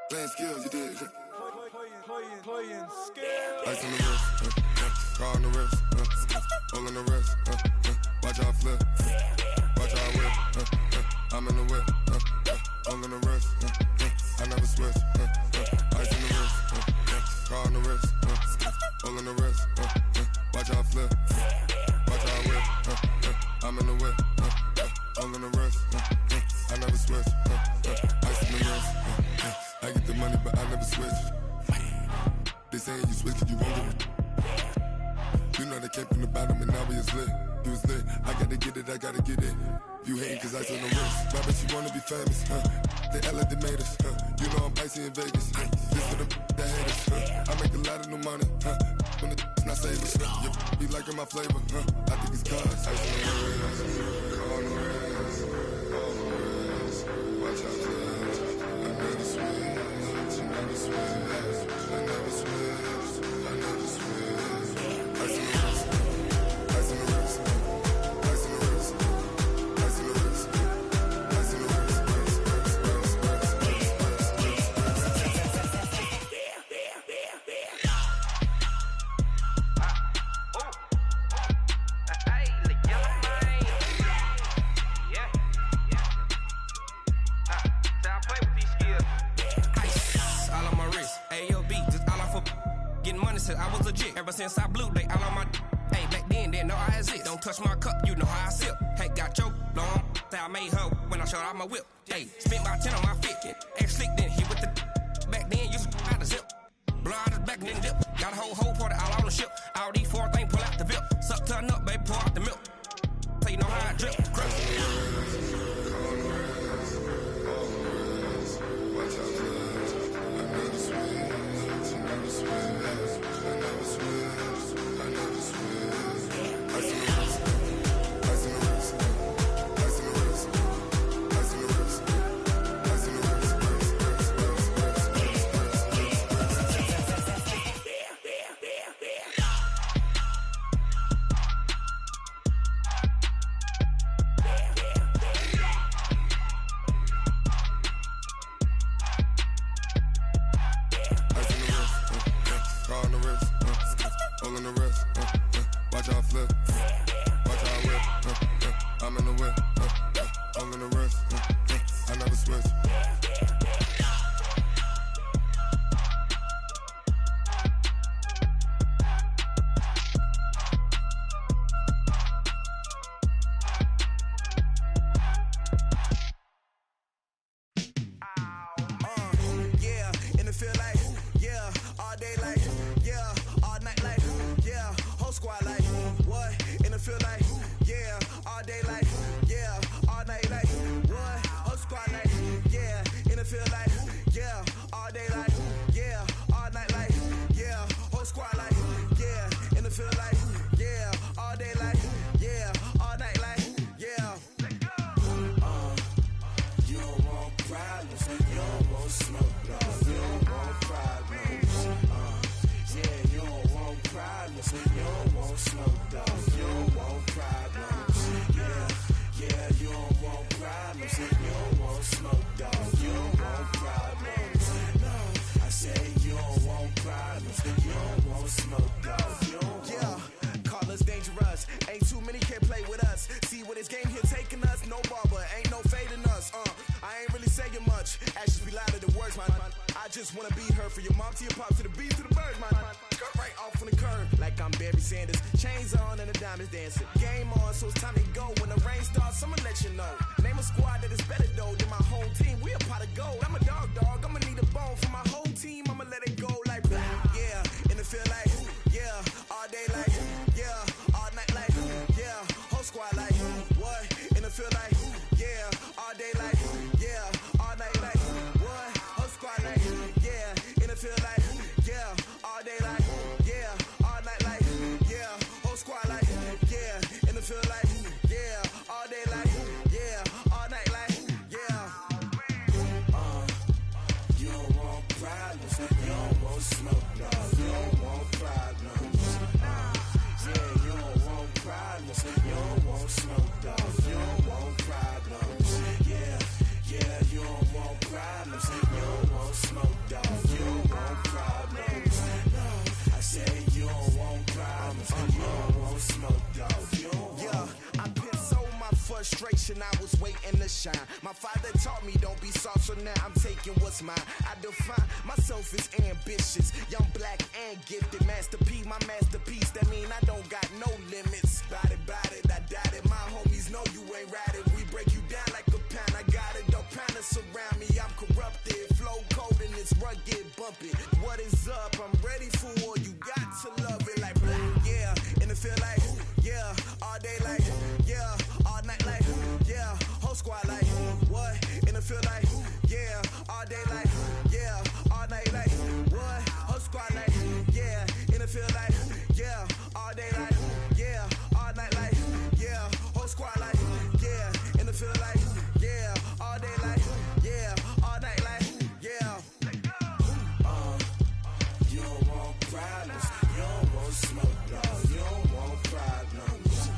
Playing skills, you did. Playing skills. Ice on the wrist, car on the wrist, hole in the wrist, watch how I flip, watch how I whip, I'm in the whip, hole in the wrist, I never switch, ice in the wrist, car on the wrist, hole in the wrist, watch how I flip, watch how I whip, I'm in the whip, hole in the wrist, I never switch, ice in the wrist, I get the money but I never switch. They saying you switch cause you won't get it. You know they came from the bottom and now we is lit. You was lit, I gotta get it, I gotta get it. You hating cause ice on the wrist. Why bet you wanna be famous, They Ella they made us, You know I'm icy in Vegas, This for the that hate us, I make a lot of new money, When the not savers, You be liking my flavor, I think it's cause ice on the wrist, on the wrist, on the wrist. Watch out for this, I never switch, I never switch. I never switch, I never switch. Ice in the wrist, ice in the wrist, ice in the wrist, ice in the wrist, ice in the wrist, I was legit ever since I blew they all on my hey back then didn't know I exist. Don't touch my cup, you know how I sip. Hey, got your long say I made her when I showed out my whip. Hey, spent my 10 on my fit. Ex slick then he with the back then used to out the zip. Blow out his back and then dip. Got a whole party all on the ship. All these four things pull out the VIP. Suck turn up, baby, pour out the milk. So you know how I drip. Crush. Watch out for this. I never switch, I never switch. I never switch, I never switch. Ice in the wrist, ice in the wrist, ice in the wrist, ice in the wrist, ice in the wrist. Hole in the wrist, watch how I flip, watch how I whip, I'm in the whip, hole in the wrist, I never switch. Yeah, and it feel like, yeah, all day like, yeah, all night like, yeah, whole squad like, what? And it feel like, yeah, all day like, yeah, all night like, what? Whole squad like, yeah, and it feel like, yeah, all day like, yeah, all night like, yeah, whole squad like, yeah, and it feel like, yeah, all day like, yeah, all night like, yeah. You don't want problems, you don't want smoke, no, you don't want problems. Yeah, you don't want problems, you don't want smoke, dog, you don't want problems. Yeah, you don't want problems, you don't want smoke, dog, you don't want problems. No, I say you don't want problems, you don't want smoke, dog, you don't want. Yeah, call us dangerous, ain't too many can play with us. See what this game here taking us, no barber, ain't no fading us. I ain't really saying much, actions be louder than words, man. I just wanna be her for your mom to your pop to the beat to the birds, man. Cut right off on the curb, like I'm Barry Sanders. Chains on and the diamonds dancing. Game on, so it's time to go. When the rain starts, I'ma let you know. Name a squad that is better though than my whole team. We a pot of gold. I'm a dog, I'ma need a bone for my whole team. I'ma let it go like blah. Yeah, and it feel like, yeah, all day like, yeah, all night like, yeah, whole squad like, what? And it feel like, yeah, all day like, yeah, all night like, what? Whole squad like, yeah, and it feel like, yeah, all day like, yeah, all night like, yeah, whole squad like, yeah, and it feel like, yeah, all day like, yeah, all night like, yeah. You don't want problems, you don't want smoke, no, you don't want problems. Yeah, you don't want problems, you don't want smoke, dog, you don't want problems. Yeah, you don't want problems, you don't want smoke. generation, I was waiting to shine. My father taught me don't be soft, so now I'm taking what's mine. I define myself as ambitious, young, black, and gifted. Master P, my masterpiece, that mean I don't got no limits. Bout it, I doubt it. My homies know you ain't ratted. We break you down like a pound. I got it, don't pound to surround me. I'm corrupted, flow cold and it's rugged, bumpy. What is up? I'm ready for war. You got to love it like black, yeah. And it feel like, yeah. All day like, yeah. All night like, yeah. Whole squad like, what? And it feel like, yeah. All day like, yeah. All night like, what? Whole squad like, yeah. And it feel like, yeah. All day like, yeah. All night like, yeah. Whole squad like, yeah. And it feel like, yeah. All day like, yeah. All night like, yeah. You don't want problems. You don't want smoke, dog. You don't want problems.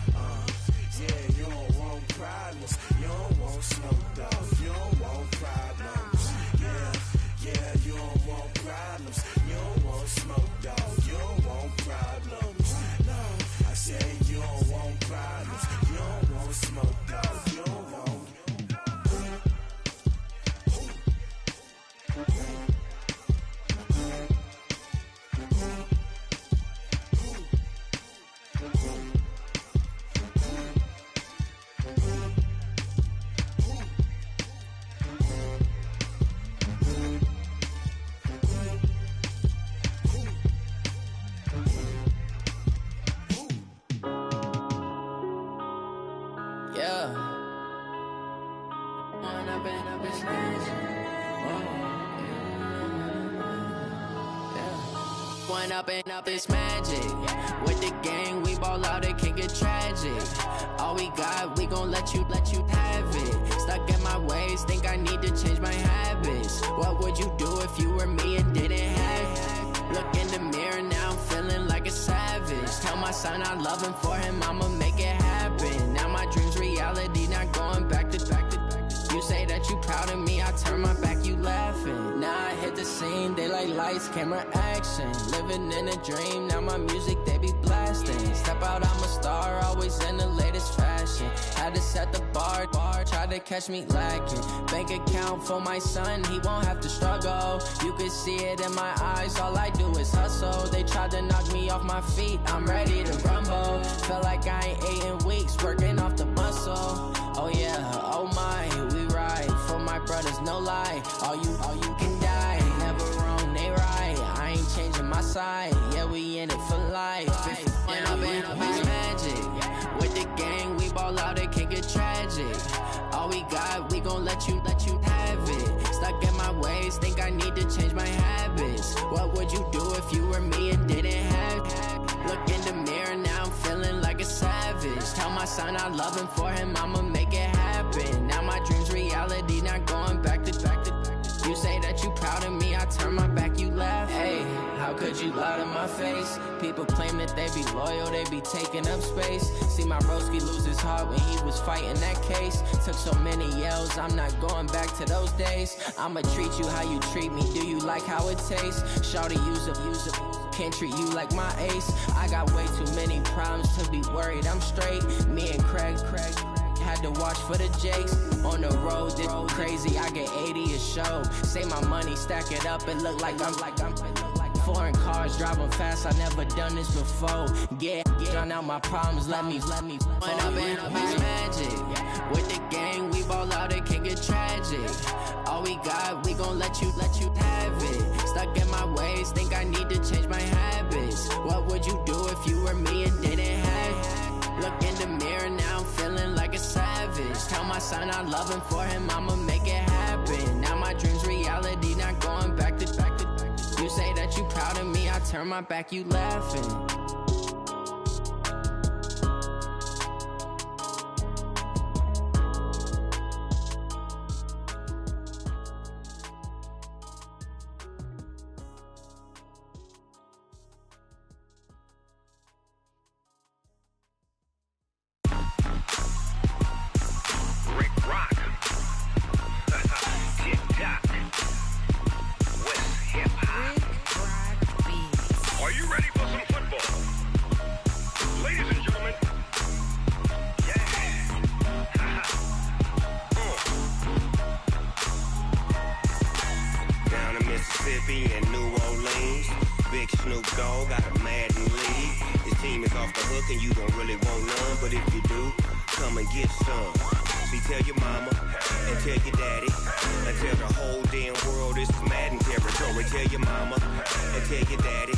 Yeah, you don't want problems. You don't want smoke, dog. You don't want problems. Yeah, you don't want problems. You don't want smoke, dog. You don't want problems. No, I say you don't want problems. You don't want smoke, dog. You don't want. Up this magic. With the gang, we ball out, it can get tragic. All we got, we gon' let you have it. Stuck in my ways, think I need to change my habits. What would you do if you were me and didn't have it? Look in the mirror, now I'm feeling like a savage. Tell my son I love him, for him I'ma make it happen. Now my dream's reality, not going back to. You say that you proud of me, I turn my back, you laughing. Now I hit the scene, they like lights, camera, action. Living in a dream, now my music, they be blasting. Step out, I'm a star, always in the latest fashion. Had to set the bar, try to catch me lacking. Bank account for my son, he won't have to struggle. You can see it in my eyes, all I do is hustle. They tried to knock me off my feet, I'm ready to rumble. Feel like I ain't ate in weeks, working off the muscle. Oh yeah, oh my, we ride for my brothers, no lie. All you can die, never wrong, they right. I ain't changing my side, yeah, we in it for life. When up it's magic. With the gang, we ball out, it can get tragic. All we got, we gon' let you have it. Stuck in my ways, think I need to change my habits. What would you do if you were me and didn't have it? Look in the mirror, now I'm feeling like a savage. Tell my son I love him, for him I'ma make it happen. Now my dream's reality, not going back to. You say that you proud of me, I turn my back, you laugh. Hey, how could you lie to my face? People claim that they be loyal, they be taking up space. See my broski lose his heart when he was fighting that case. Took so many yells, I'm not going back to those days. I'ma treat you how you treat me, do you like how it tastes? Shawty, use it, can't treat you like my ace. I got way too many problems to be worried, I'm straight. Me and Craig had to watch for the Jakes. On the road, this crazy, I get 80 a show. Say my money, stack it up, it look like I'm foreign cars, driving fast, I never done this before. Get drown out my problems, let me When up it's magic. With the gang, we ball out, it can get tragic. All we got, we gon' let you have it. Stuck in my ways, think I need to change my habits. What would you do if you were me and didn't have it? Look in the mirror, now I'm feeling like a savage. Tell my son I love him, for him I'ma make it happen. Now my dream's reality, not going back to. You say that you proud of me, I turn my back, you laughing. Are you ready for some football? Mississippi and New Orleans. Big Snoop Dogg got a Madden league. His team is off the hook and you don't really want none, but if you do, come and get some. See, tell your mama and tell your daddy and tell the whole damn world this is Madden territory. Tell your mama and tell your daddy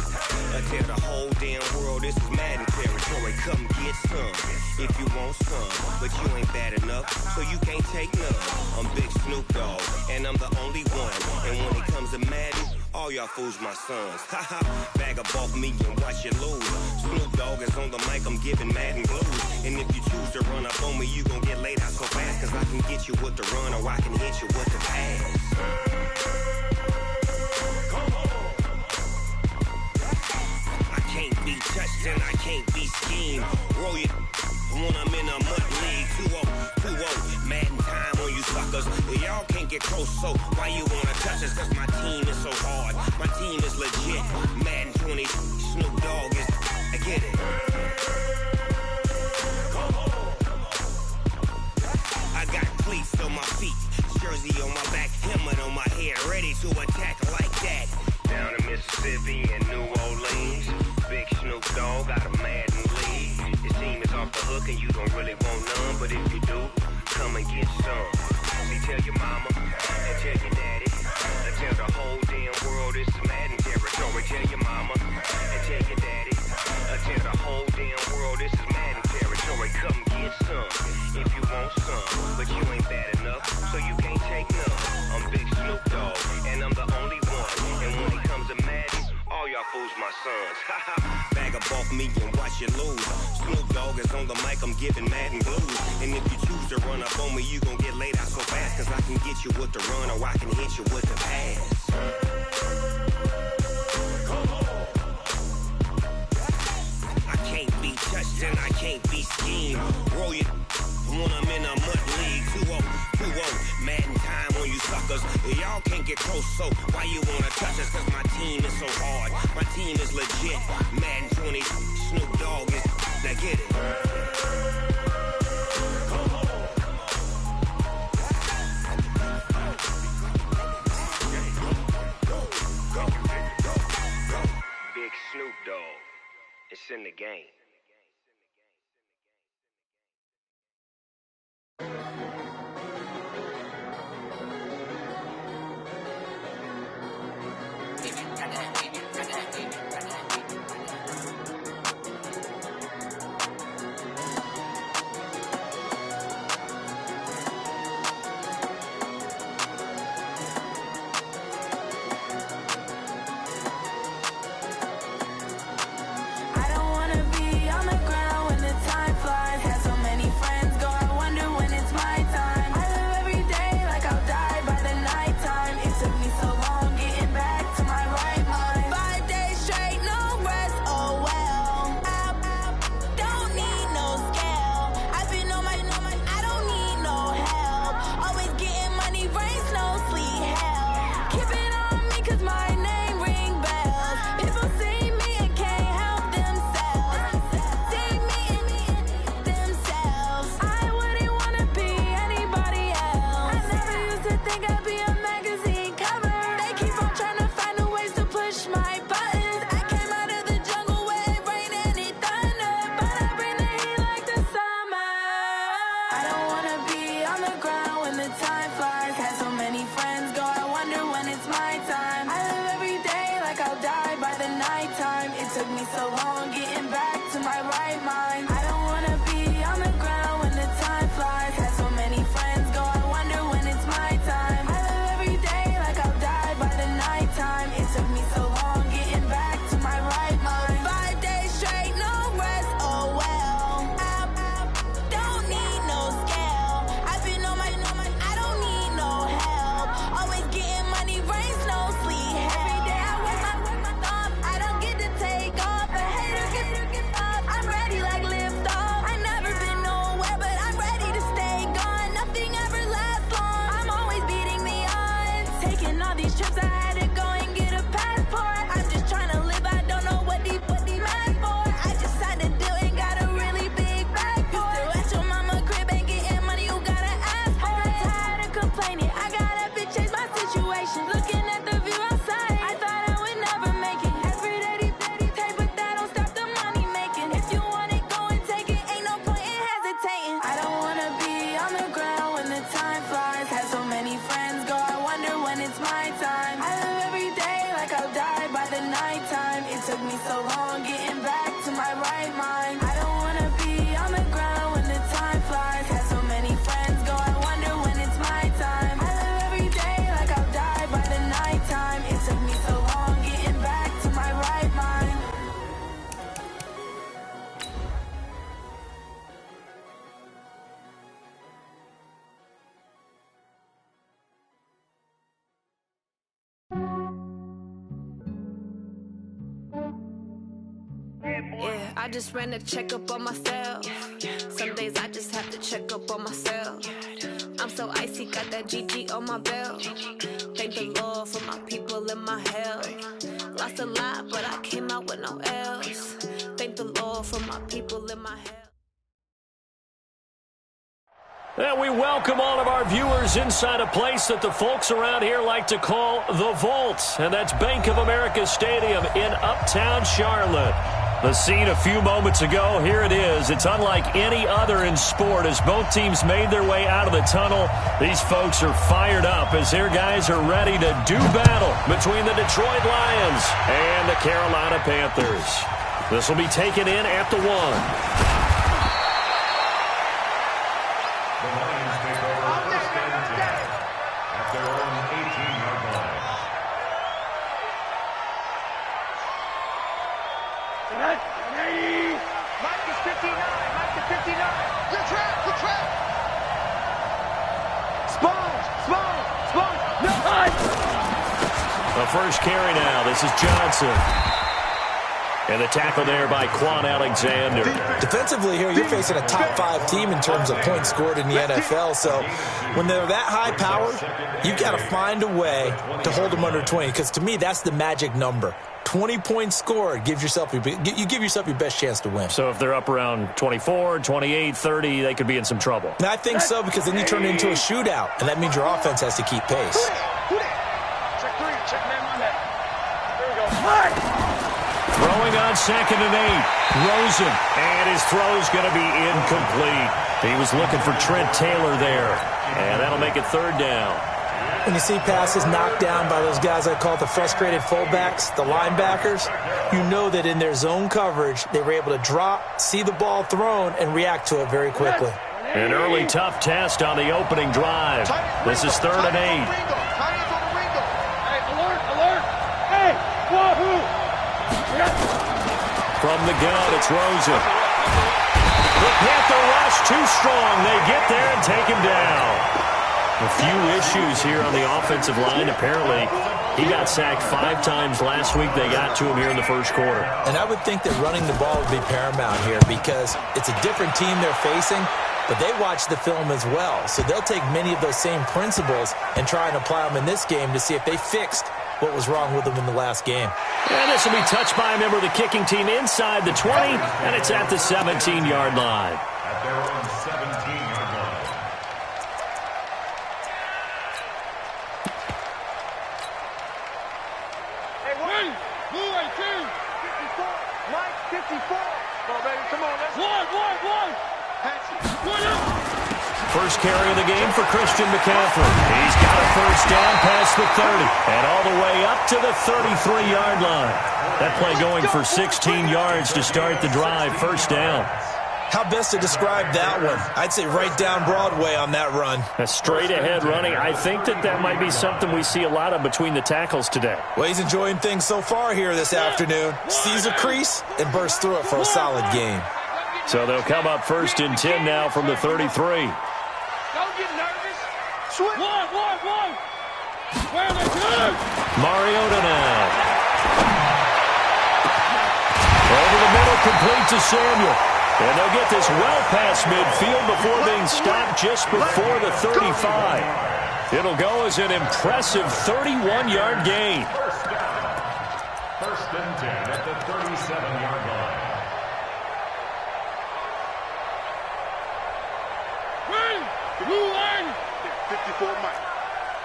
and tell the whole damn world this is Madden territory. Come get some if you want some, but you ain't bad enough, so you can't take none. I'm Big Snoop Dogg and I'm the only one. And when it comes to Madden, all y'all fools my sons. Haha, bag up off me and watch you lose. Snoop Dogg is on the mic, I'm giving Madden blues. And if you choose to run up on me, you gon' get laid out so fast. Cause I can get you with the run or I can hit you with the pass. Come on. I can't be touched and I can't be schemed. Roll you when I'm in a mud league. 2-0, Madden time on you suckers. Y'all can't get close, so why you wanna touch us? Cause my team is so hard, my team is legit. Madden 20, Snoop Dogg is, I get it. Come on. I got cleats on my feet, jersey on my back, helmet on my head, ready to attack like that. Down in Mississippi and New Orleans, Big Snoop Dogg got a Madden league. His team is off the hook and you don't really want none, but if you do, come and get some. See, tell your mama and tell your daddy and tell the whole damn world this is Madden territory. Tell your mama and tell your daddy and tell the whole damn world this is Madden territory. Come get some if you want some, but you ain't bad enough, so you can't take none. I'm Big Snoop Dogg and I'm the only one. And when it comes to Madden, all y'all fools my sons. Bag up off me and watch you lose. Snoop Dogg is on the mic, I'm giving Madden blues. And if you choose to run up on me, you gon' get laid out so fast. Cause I can get you with the run or I can hit you with the pass. Come on. I can't be touched and I can't be schemed. Roll you when I'm in a mud league. 2-0, Madden time on you suckers. Y'all can't get close, so why you wanna touch us? Cause my team is so hard, my team is legit. Madden 20, Snoop Dogg is, now get it. Come on. Go. Big Snoop Dogg, it's in the game. Looking at the view outside, when it's my time. I live every day like I'll die by the nighttime. It took me so long getting back to my right mind. I don't wanna be on the ground when the time flies. Had so many friends go, I wonder when it's my time. I live every day like I'll die by the nighttime. It took me so long getting back to my right mind. Yeah, I just ran a checkup on myself. Some days I just have to check up on myself. I'm so icy, got that GG on my belt. Thank the Lord for my people in my health. Lost a lot, but I came out with no else. Thank the Lord for my people in my health. And we welcome all of our viewers inside a place that the folks around here like to call the Vault. And that's Bank of America Stadium in Uptown Charlotte. The scene a few moments ago, here it is. It's unlike any other in sport as both teams made their way out of the tunnel. These folks are fired up as their guys are ready to do battle between the Detroit Lions and the Carolina Panthers. This will be taken in at the 1. The Lions take over first and 10 at their own 18-yard line. Mike is 59. Mike is 59. Good trap. Good trap. Sponge. No. The first carry now. This is Johnson. And the tackle there by Quan Alexander. Defensively here, you're facing a top 5 team in terms of points scored in the NFL. So when they're that high powered, you've got to find a way to hold them under 20. Because to me, that's the magic number. 20 points scored gives yourself you give yourself your best chance to win. So if they're up around 24, 28, 30, they could be in some trouble. And I think so, because then you turn it into a shootout, and that means your offense has to keep pace. Check 3. Check man on that. There we go. Throwing on 2nd and 8. Rosen. And his throw's going to be incomplete. He was looking for Trent Taylor there. And that'll make it 3rd down. When you see passes knocked down by those guys I call the frustrated fullbacks, the linebackers, you know that in their zone coverage, they were able to drop, see the ball thrown, and react to it very quickly. An early tough test on the opening drive. This is 3rd and 8. Hey, alert. Hey, wahoo. From the gun, it's Rosen. The Panther rush too strong. They get there and take him down. A few issues here on the offensive line. Apparently, he got sacked 5 times last week. They got to him here in the first quarter. And I would think that running the ball would be paramount here because it's a different team they're facing, but they watch the film as well. So they'll take many of those same principles and try and apply them in this game to see if they fixed what was wrong with them in the last game. And this will be touched by a member of the kicking team inside the 20, and it's at the 17-yard line. At their own 17-yard line. Hey, one. Blue 18. 54. Mike 54. Come on, baby. Come on. Let's one. Patsy. One up. First carry of the game for Christian McCaffrey. He's got a first down past the 30 and all the way up to the 33-yard line. That play going for 16 yards to start the drive. First down. How best to describe that one? I'd say right down Broadway on that run. A straight-ahead running. I think that might be something we see a lot of between the tackles today. Well, he's enjoying things so far here this afternoon. Sees a crease and bursts through it for a solid game. So they'll come up 1st and 10 now from the 33. Don't get nervous. Switch. One. Where are they good? Mariota now. Over the middle, complete to Samuel. And they'll get this well past midfield before being stopped just before the 35. It'll go as an impressive 31-yard gain. First and 10 at the 37-yard line. 54 Mike.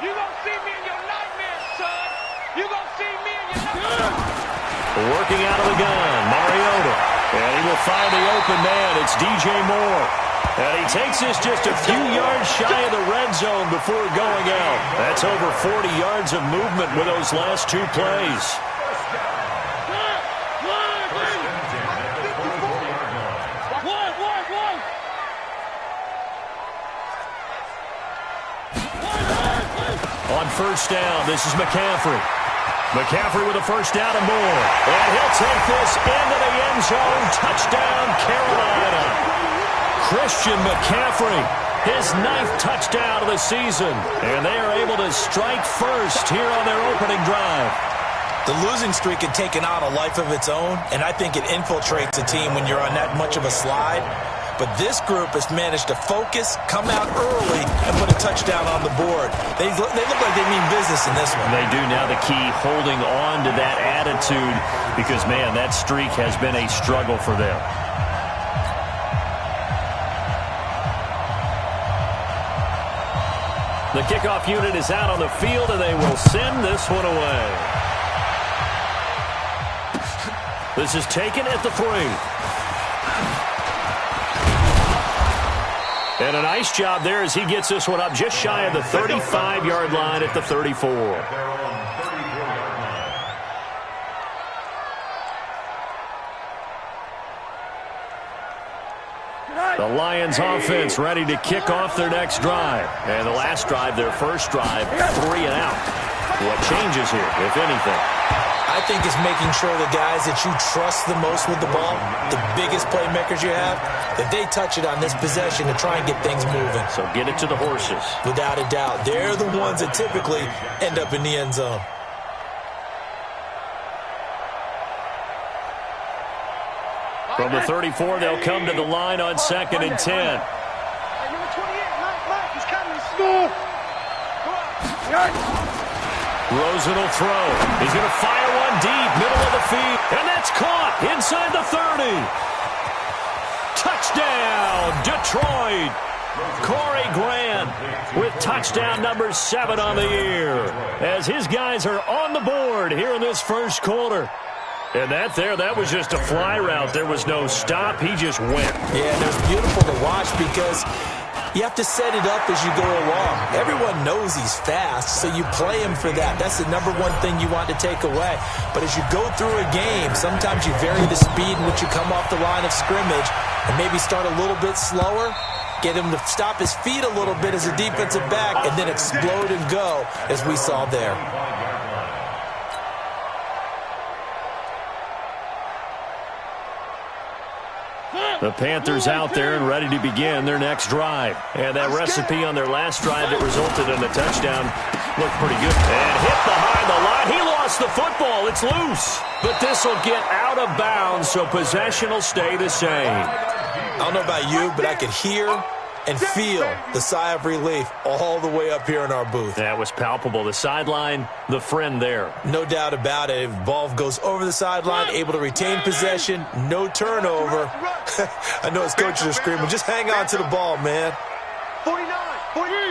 You gonna see me in your nightmares, son. You gonna see me in your nightmares. Working out of the gun, Mariota. And he will find the open man. It's DJ Moore. And he takes this just a few yards shy of the red zone before going out. That's over 40 yards of movement with those last two plays. On first down, this is McCaffrey. McCaffrey with a first down and more. And he'll take this into the end zone. Touchdown, Carolina. Christian McCaffrey, his 9th touchdown of the season. And they are able to strike first here on their opening drive. The losing streak had taken on a life of its own, and I think it infiltrates a team when you're on that much of a slide. But this group has managed to focus, come out early, and put a touchdown on the board. They look like they mean business in this one. They do. Now the key, holding on to that attitude, because, man, that streak has been a struggle for them. The kickoff unit is out on the field, and they will send this one away. This is taken at the 3. And a nice job there as he gets this one up just shy of the 35-yard line at the 34. The Lions offense ready to kick off their next drive. And the last drive, their first drive, 3 and out. What changes here, if anything? I think it's making sure the guys that you trust the most with the ball, the biggest playmakers you have, that they touch it on this possession to try and get things moving. So get it to the horses. Without a doubt. They're the ones that typically end up in the end zone. From the 34, they'll come to the line on 2nd and 10. Number 28, Mike, he's coming. Smooth. Rosen will throw. He's going to fire one deep, middle of the field. And that's caught inside the 30. Touchdown, Detroit. Corey Grant with touchdown number 7 on the year. As his guys are on the board here in this first quarter. And that was just a fly route. There was no stop. He just went. Yeah, and it was beautiful to watch because you have to set it up as you go along. Everyone knows he's fast, so you play him for that. That's the number one thing you want to take away. But as you go through a game, sometimes you vary the speed in which you come off the line of scrimmage and maybe start a little bit slower, get him to stop his feet a little bit as a defensive back, and then explode and go, as we saw there. The Panthers out there and ready to begin their next drive. And that recipe on their last drive that resulted in a touchdown looked pretty good. And hit behind the line. He lost the football. It's loose. But this will get out of bounds, so possession will stay the same. I don't know about you, but I could hear and feel the sigh of relief all the way up here in our booth. That was palpable. The sideline, the friend there. No doubt about it. If the ball goes over the sideline, able to retain possession, no turnover. I know his coaches are screaming, just hang on to the ball, man. 49, 43.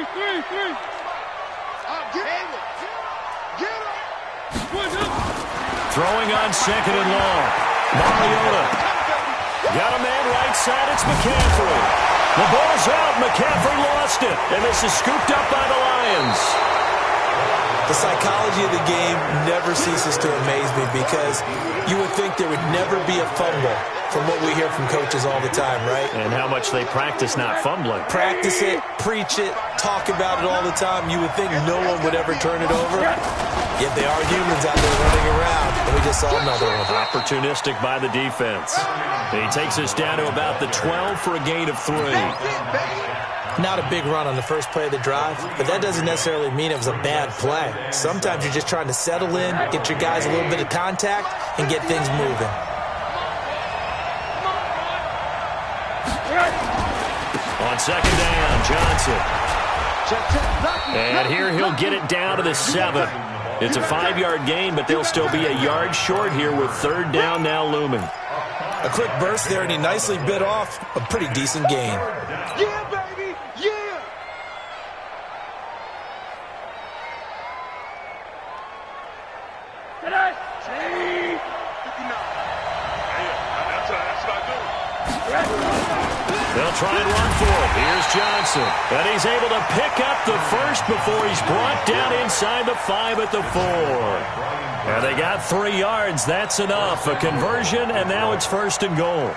Throwing on 2nd and long. Mariota. Got a man right side. It's McCaffrey. The ball's out. McCaffrey lost it. And this is scooped up by the Lions. The psychology of the game never ceases to amaze me because you would think there would never be a fumble from what we hear from coaches all the time, right? And how much they practice not fumbling. Practice it, preach it, talk about it all the time. You would think no one would ever turn it over. Yet they are humans out there running around, and we just saw another one. Opportunistic by the defense. And he takes us down to about the 12 for a gain of 3. Not a big run on the first play of the drive, but that doesn't necessarily mean it was a bad play. Sometimes you're just trying to settle in, get your guys a little bit of contact, and get things moving. On 2nd down, Johnson. And here he'll get it down to the 7. It's a 5-yard gain, but they'll still be a yard short here with 3rd down now looming. A quick burst there, and he nicely bit off a pretty decent gain. Yeah, baby, yeah. That's what I do. They'll try and run for it. Here's Johnson. And he's able to pick up the first before he's brought down inside the 5 at the 4. And they got 3 yards. That's enough. A conversion, and now it's 1st and goal.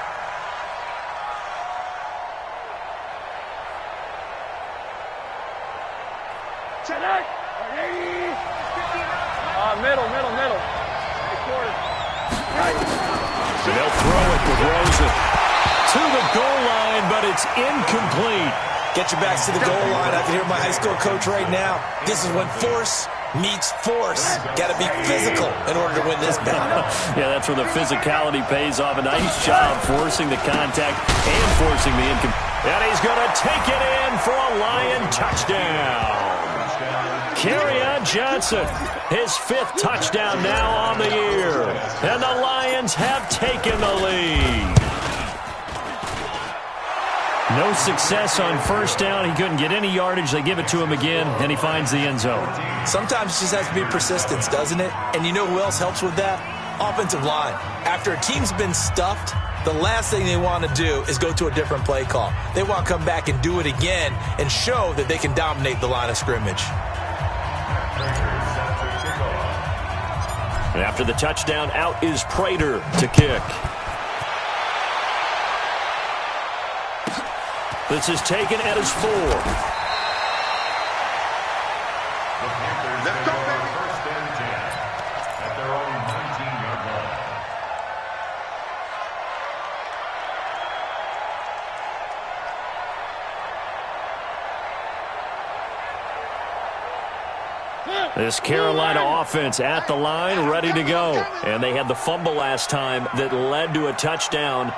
Middle. And they'll throw it with Rosen to the goal line, but it's incomplete. Get your backs to the goal line. I can hear my high school coach right now. This is when force meets force. Got to be physical in order to win this battle. Yeah, that's where the physicality pays off. A nice job forcing the contact and forcing the incomplete. And he's going to take it in for a Lion touchdown. Kerryon Johnson, his 5th touchdown now on the year. And the Lions have taken the lead. No success on 1st down. He couldn't get any yardage. They give it to him again, and he finds the end zone. Sometimes it just has to be persistence, doesn't it? And you know who else helps with that? Offensive line. After a team's been stuffed, the last thing they want to do is go to a different play call. They want to come back and do it again and show that they can dominate the line of scrimmage. And after the touchdown, out is Prater to kick. This is taken at his 4. Let's go, baby. 1st and 10 at their own 19-yard line. This Carolina offense at the line, ready to go. And they had the fumble last time that led to a touchdown.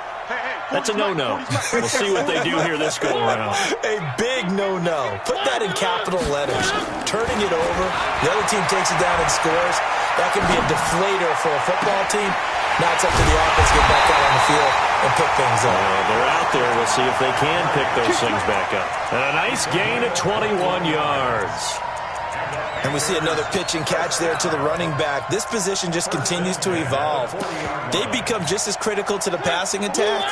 That's a no-no. We'll see what they do here this go-around. A big no-no. Put that in capital letters. Turning it over, the other team takes it down and scores. That can be a deflator for a football team. Now it's up to the offense to get back out on the field and pick things up. They're out there. We'll see if they can pick those things back up. And a nice gain of 21 yards. And we see another pitch and catch there to the running back. This position just continues to evolve. They become just as critical to the passing attack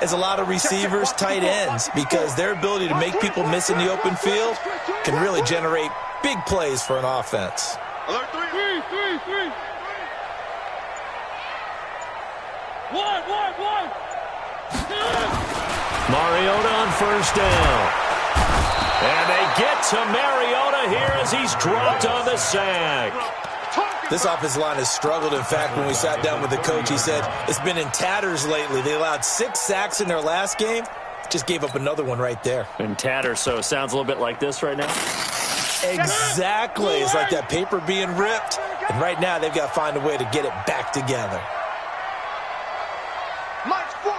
as a lot of receivers, tight ends, because their ability to make people miss in the open field can really generate big plays for an offense. Alert, 3. One. Mariota on 1st down. And they get to Mariota here as he's dropped on the sack. This offensive line has struggled. In fact, when we sat down with the coach, he said it's been in tatters lately. They allowed 6 sacks in their last game. Just gave up another one right there. In tatters, so it sounds a little bit like this right now? Exactly. It's like that paper being ripped. And right now, they've got to find a way to get it back together. Mike's 40.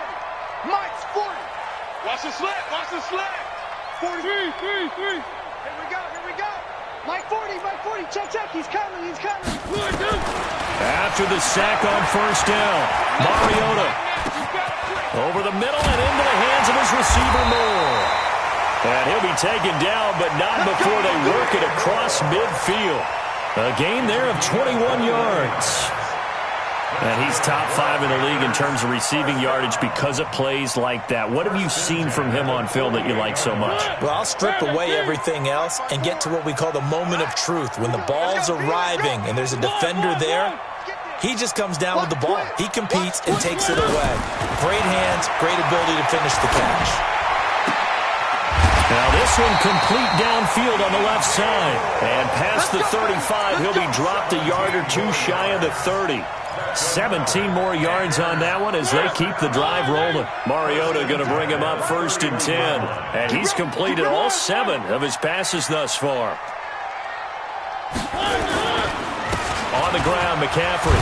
Watch the sled. 40. 3. Here we go. Mike 40. Check. He's coming. After the sack on 1st down, Mariota over the middle and into the hands of his receiver Moore. And he'll be taken down, but not before they work it across midfield. A gain there of 21 yards. And he's top 5 in the league in terms of receiving yardage because of plays like that. What have you seen from him on film that you like so much? Well, I'll strip away everything else and get to what we call the moment of truth. When the ball's arriving and there's a defender there, he just comes down with the ball. He competes and takes it away. Great hands, great ability to finish the catch. Now this one complete downfield on the left side. And past the 35, he'll be dropped a yard or 2 shy of the 30. 17 more yards on that one as they keep the drive rolling. Mariota going to bring him up 1st and 10. And he's completed all 7 of his passes thus far. On the ground, McCaffrey.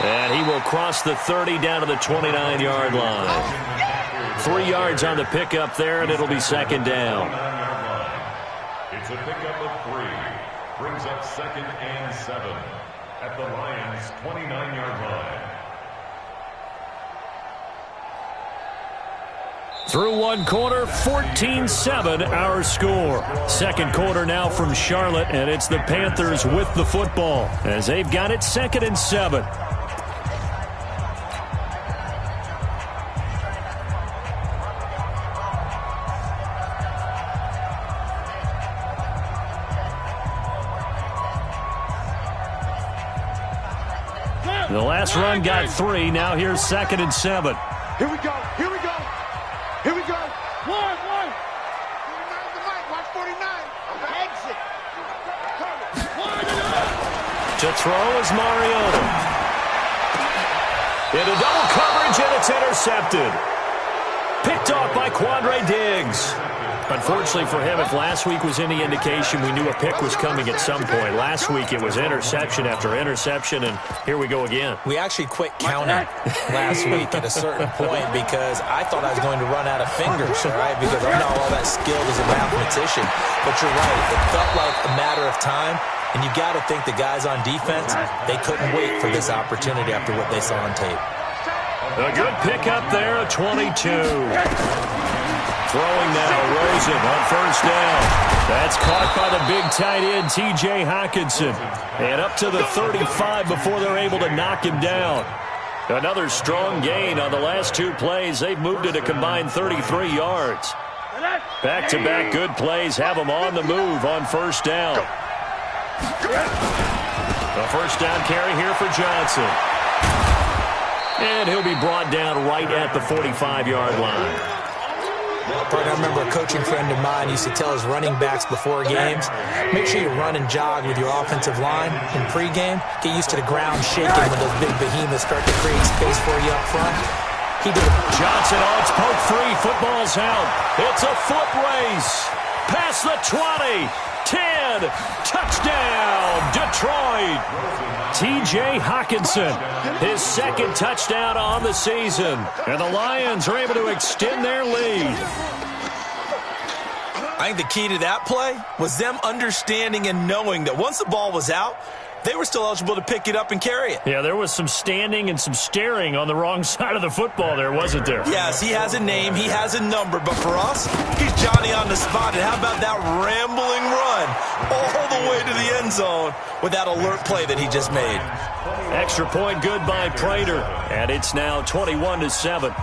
And he will cross the 30 down to the 29-yard line. 3 yards on the pickup there, and it'll be 2nd down. It's a pickup of 3. Brings up 2nd and 7 at the Lions' 29-yard line. Through one quarter, 14-7 our score. Second quarter now from Charlotte, and it's the Panthers with the football as they've got it 2nd and 7. The last run got 3. Now here's 2nd and 7. Here we go. Here we go. Here we go. One. 49 the mic. Watch 49. Exit. To throw is Mariota. Into double coverage, and it's intercepted. Picked off by Quandre Diggs. Unfortunately for him, if last week was any indication, we knew a pick was coming at some point. Last week it was interception after interception, and here we go again. We actually quit counting last week at a certain point because I thought I was going to run out of fingers, right? Because I'm not all that skilled as a mathematician. But you're right. It felt like a matter of time, and you got to think the guys on defense, they couldn't wait for this opportunity after what they saw on tape. A good pickup there, a 22. Throwing now, Rosen on first down. That's caught by the big tight end, T.J. Hockenson. And up to the 35 before they're able to knock him down. Another strong gain on the last 2 plays. They've moved it a combined 33 yards. Back-to-back good plays have them on the move on first down. A first down carry here for Johnson. And he'll be brought down right at the 45-yard line. I remember a coaching friend of mine used to tell his running backs before games, make sure you run and jog with your offensive line in pregame. Get used to the ground shaking when those big behemoths start to create space for you up front. He did it. Johnson, it's poke free. Football's out. It's a foot race. Past the 20. 10. Touchdown, Detroit. T.J. Hockenson, his 2nd touchdown on the season. And the Lions are able to extend their lead. I think the key to that play was them understanding and knowing that once the ball was out, they were still eligible to pick it up and carry it. Yeah, there was some standing and some staring on the wrong side of the football there, wasn't there? Yes, he has a name, he has a number, but for us, he's Johnny on the spot. And how about that rambling run all the way to the end zone with that alert play that he just made? Extra point good by Prater, and it's now 21-7.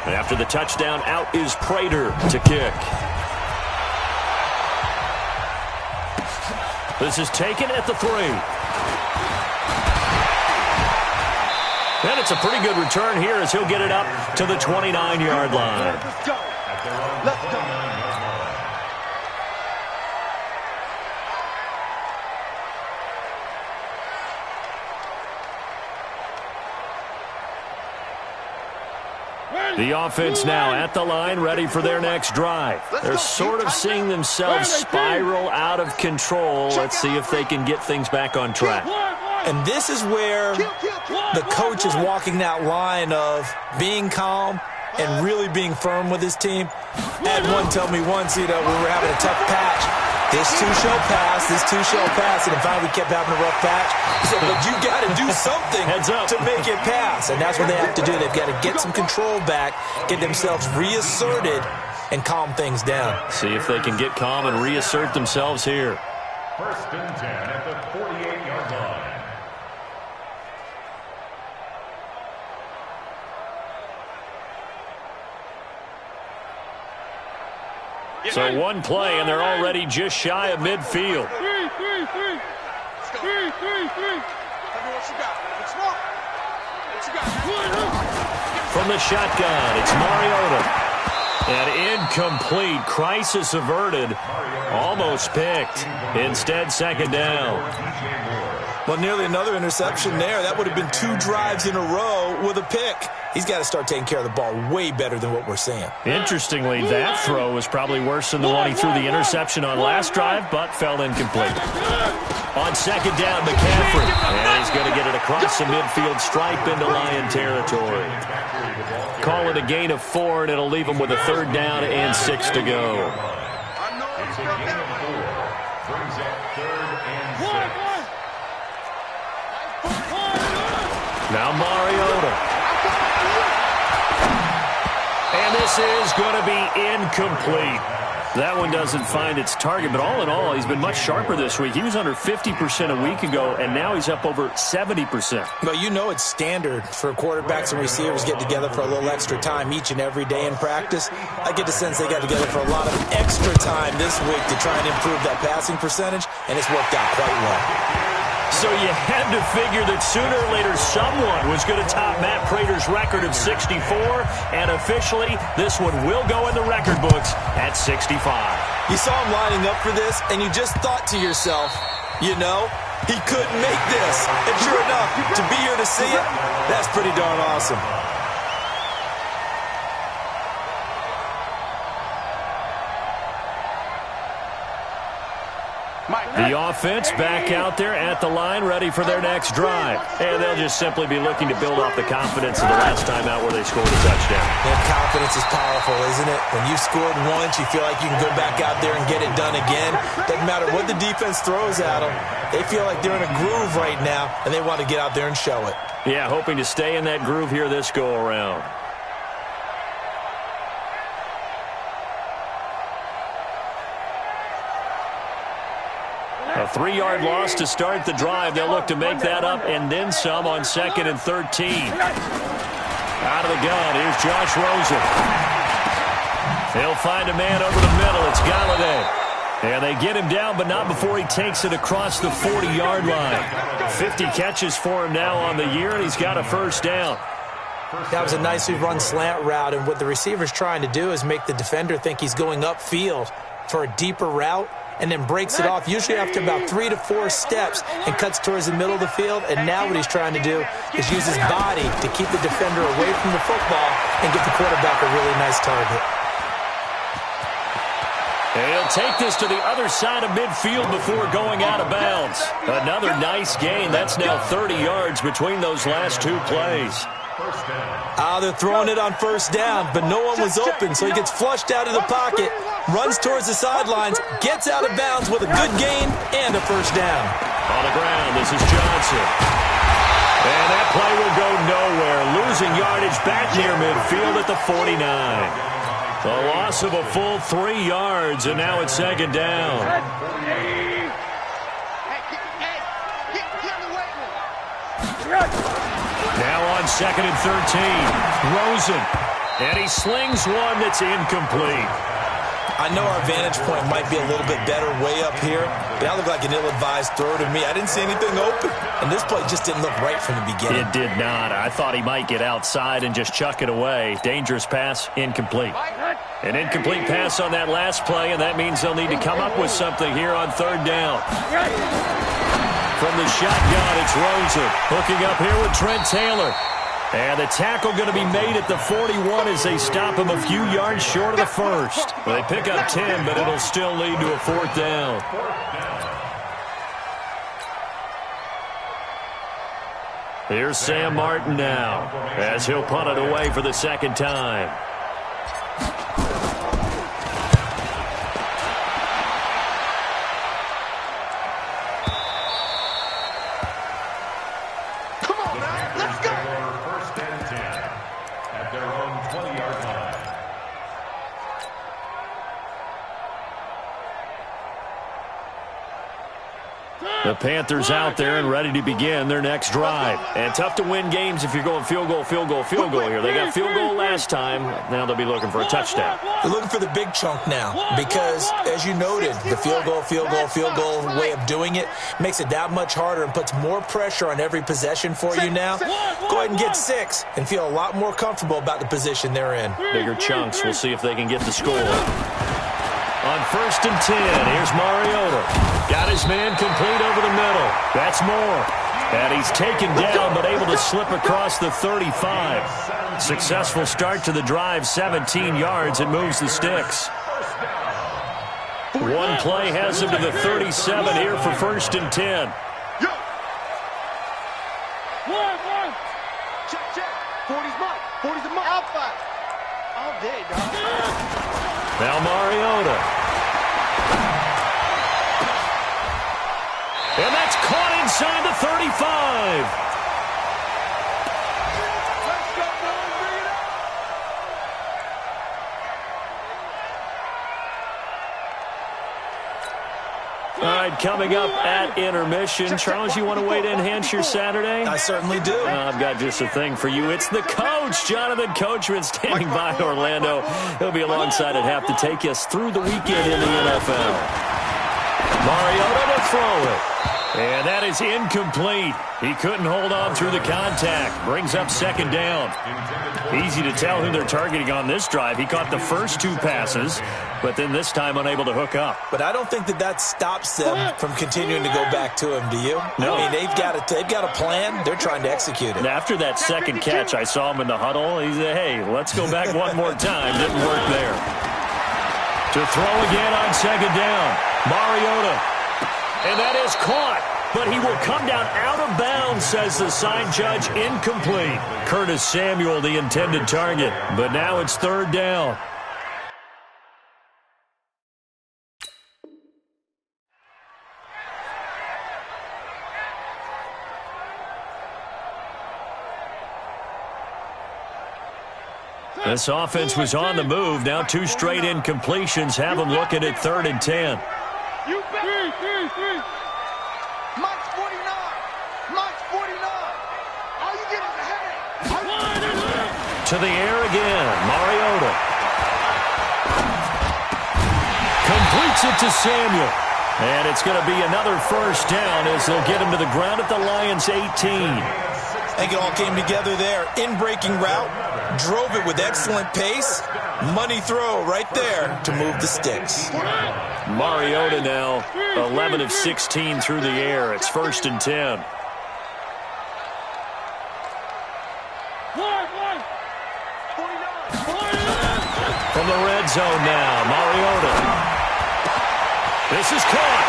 After the touchdown, out is Prater to kick. This is taken at the 3. And it's a pretty good return here as he'll get it up to the 29-yard line. Let's go. Let's go. The offense now at the line, ready for their next drive. They're sort of seeing themselves spiral out of control. Let's see if they can get things back on track. And this is where the coach is walking that line of being calm and really being firm with his team. I had one tell me once, we were having a tough patch. This too shall pass, this too shall pass. And finally we kept having a rough patch. He said, but you got to do something to make it pass. And that's what they have to do. They've got to get some control back, get themselves reasserted, and calm things down. See if they can get calm and reassert themselves here. 1st and 10 at the 48-yard line. So one play, and they're already just shy of midfield. Three. From the shotgun, it's Mariota. And incomplete. Crisis averted. Almost picked. Instead, 2nd down. Well, nearly another interception there. That would have been 2 drives in a row with a pick. He's got to start taking care of the ball way better than what we're seeing. Interestingly, that throw was probably worse than the one he threw the interception on last drive, but fell incomplete. On 2nd down, McCaffrey. And he's going to get it across the midfield stripe into Lion territory. Call it a gain of 4, and it'll leave him with a 3rd down and 6 to go. It's a gain of 4. Brings up 3rd and 6. Now Mariota. And this is going to be incomplete. That one doesn't find its target, but all in all, he's been much sharper this week. He was under 50% a week ago, and now he's up over 70%. Well, you know it's standard for quarterbacks and receivers get together for a little extra time each and every day in practice. I get the sense they got together for a lot of extra time this week to try and improve that passing percentage, and it's worked out quite well. So you had to figure that sooner or later someone was going to top Matt Prater's record of 64, and officially this one will go in the record books at 65. You saw him lining up for this, and you just thought to yourself, you know, he couldn't make this. And sure enough, to be here to see it, that's pretty darn awesome. The offense back out there at the line, ready for their next drive. And they'll just simply be looking to build off the confidence of the last time out where they scored a touchdown. And confidence is powerful, isn't it? When you've scored once, you feel like you can go back out there and get it done again. Doesn't matter what the defense throws at them. They feel like they're in a groove right now, and they want to get out there and show it. Yeah, hoping to stay in that groove here this go-around. A 3-yard loss to start the drive. They'll look to make that up and then some on 2nd and 13. Out of the gun, here's Josh Rosen. He'll find a man over the middle. It's Galladay. And they get him down, but not before he takes it across the 40-yard line. 50 catches for him now on the year, and he's got a first down. That was a nicely run slant route, and what the receiver's trying to do is make the defender think he's going upfield for a deeper route, and then breaks it off, usually after about 3 to 4 steps, and cuts towards the middle of the field. And now what he's trying to do is use his body to keep the defender away from the football and get the quarterback a really nice target. He'll take this to the other side of midfield before going out of bounds. Another nice gain. That's now 30 yards between those last 2 plays. They're throwing it on first down, but no one was open, so he gets flushed out of the pocket, runs towards the sidelines, gets out of bounds with a good gain and a first down. On the ground, this is Johnson. And that play will go nowhere, losing yardage back near midfield at the 49. The loss of a full 3 yards, and now it's 2nd down. Now on 2nd and 13, Rosen, and he slings one that's incomplete. I know our vantage point might be a little bit better way up here, but that looked like an ill-advised throw to me. I didn't see anything open, and this play just didn't look right from the beginning. It did not. I thought he might get outside and just chuck it away. Dangerous pass, incomplete. An incomplete pass on that last play, and that means they'll need to come up with something here on 3rd down. From the shotgun, it's Rosen. Hooking up here with Trent Taylor. And the tackle going to be made at the 41 as they stop him a few yards short of the first. Well, they pick up 10, but it'll still lead to a 4th down. Here's Sam Martin now as he'll punt it away for the 2nd time. The Panthers out there and ready to begin their next drive. And tough to win games if you're going field goal here. They got field goal last time. Now they'll be looking for a touchdown. They're looking for the big chunk now because, as you noted, the field goal way of doing it makes it that much harder and puts more pressure on every possession for you now. Go ahead and get 6 and feel a lot more comfortable about the position they're in. Bigger chunks. We'll see if they can get the score. On 1st and 10, here's Mariota. Got his man complete over the middle. That's Moore. And he's taken down, but able to slip across the 35. Successful start to the drive, 17 yards, and moves the sticks. One play has him to the 37 here for 1st and 10. Check. 40's mine. 40's a mine. Outside. All day, dog. Now Mariota. And that's caught inside the 35. Let's go, boys. Bring it segment coming up at intermission. Charles, you want to wait to enhance your Saturday? I certainly do. I've got just a thing for you. It's the coach, Jonathan Coachman, standing by Orlando. He'll be alongside at half to take us through the weekend in the NFL. Mariota to throw it. And that is incomplete. He couldn't hold on through the contact. Brings up second down. Easy to tell who they're targeting on this drive. He caught the first 2 passes, but then this time unable to hook up. But I don't think that stops them from continuing to go back to him, do you? No. I mean, they've got a plan. They're trying to execute it. And after that second catch, I saw him in the huddle. He said, hey, let's go back one more time. Didn't work there. To throw again on second down. Mariota. And that is caught. But he will come down out of bounds, says the sign judge. Incomplete. Curtis Samuel, the intended target. But now it's third down. This offense was on the move. Now 2 straight incompletions have them looking at 3rd and 10. You bet. Three. Mike's 49. Mike's 49. All you get is a headache. To the air again. Mariota. Completes it to Samuel. And it's going to be another first down as they'll get him to the ground at the Lions' 18. I think it all came together there. In-breaking route. Drove it with excellent pace. Money throw right there to move the sticks. Mariota now 11 of 16 through the air. It's 1st and 10. From the red zone now, Mariota. This is caught.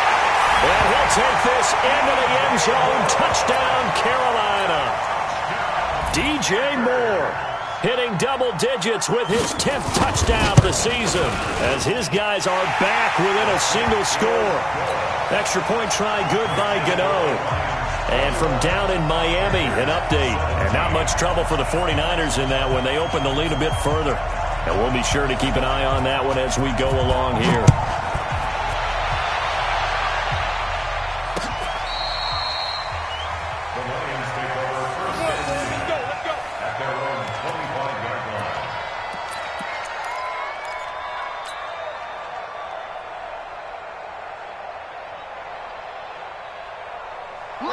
And he'll take this into the end zone. Touchdown, Carolina. DJ Moore hitting double digits with his 10th touchdown of the season as his guys are back within a single score. Extra point try good by Gano. And from down in Miami, an update. And not much trouble for the 49ers in that one. They open the lead a bit further. And we'll be sure to keep an eye on that one as we go along here.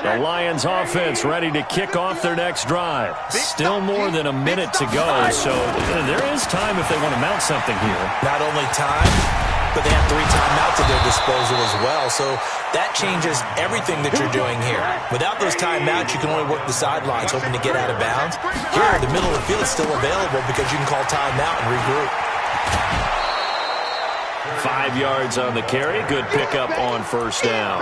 The Lions offense ready to kick off their next drive. Still more than a minute to go, so there is time if they want to mount something here. Not only time, but they have 3 timeouts at their disposal as well, so that changes everything that you're doing here. Without those timeouts, you can only work the sidelines, hoping to get out of bounds. Here, the middle of the field is still available because you can call timeout and regroup. 5 yards on the carry. Good pickup on first down.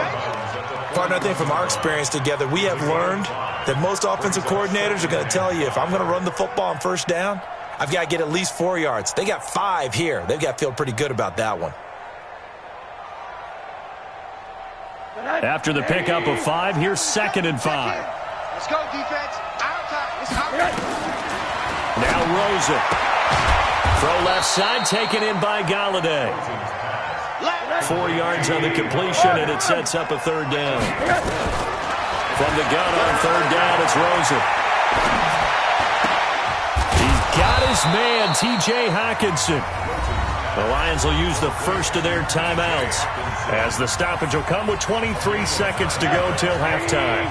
Partner, I think from our experience together, we have learned that most offensive coordinators are going to tell you, if I'm going to run the football on first down, I've got to get at least 4 yards. They got 5 here. They've got to feel pretty good about that one. After the pickup of 5, here's 2nd and 5. Let's go, defense. Out time. Now Rosen. Throw left side, taken in by Galladay. 4 yards on the completion, and it sets up a 3rd down. From the gun on 3rd down, it's Rosen. He's got his man, T.J. Hockenson. The Lions will use the first of their timeouts as the stoppage will come with 23 seconds to go till halftime.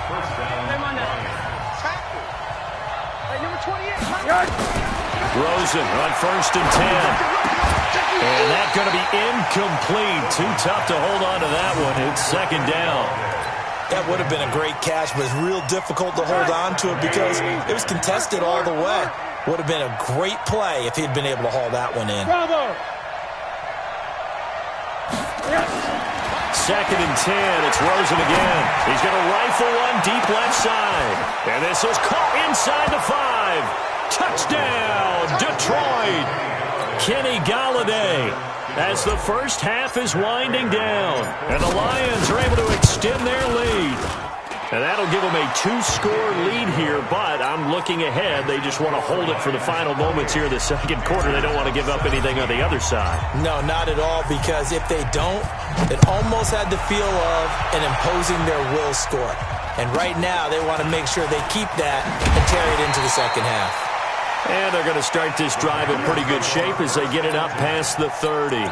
Rosen on 1st and 10. And that's going to be incomplete. Too tough to hold on to that one. It's 2nd down. That would have been a great catch, but it's real difficult to hold on to it because it was contested all the way. Would have been a great play if he'd been able to haul that one in. 2nd and 10. It's Rosen again. He's going to rifle one deep left side. And this is caught inside the 5. Touchdown, Detroit. Kenny Galladay as the first half is winding down. And the Lions are able to extend their lead. And that'll give them a 2-score lead here, but I'm looking ahead. They just want to hold it for the final moments here in the second quarter. They don't want to give up anything on the other side. No, not at all, because if they don't, it almost had the feel of an imposing their will score. And right now, they want to make sure they keep that and carry it into the second half. And they're going to start this drive in pretty good shape as they get it up past the 30.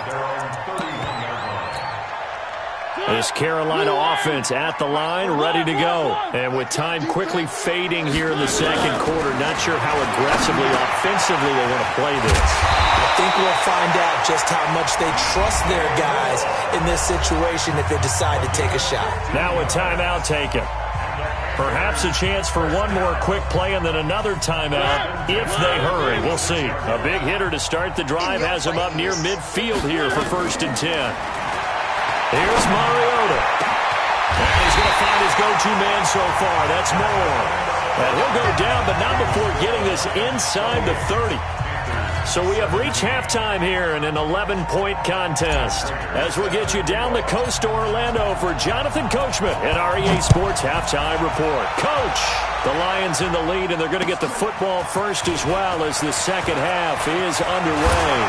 This Carolina offense at the line, ready to go. And with time quickly fading here in the second quarter, not sure how aggressively, offensively they want to play this. I think we'll find out just how much they trust their guys in this situation if they decide to take a shot. Now a timeout taken. Perhaps a chance for one more quick play and then another timeout if they hurry. We'll see. A big hitter to start the drive has him up near midfield here for 1st and 10. Here's Mariota. And he's going to find his go-to man so far. That's Moore. And he'll go down, but not before getting this inside the 30. So we have reached halftime here in an 11-point contest. As we'll get you down the coast to Orlando for Jonathan Coachman at our EA Sports Halftime Report. Coach, the Lions in the lead, and they're going to get the football first as well as the second half is underway.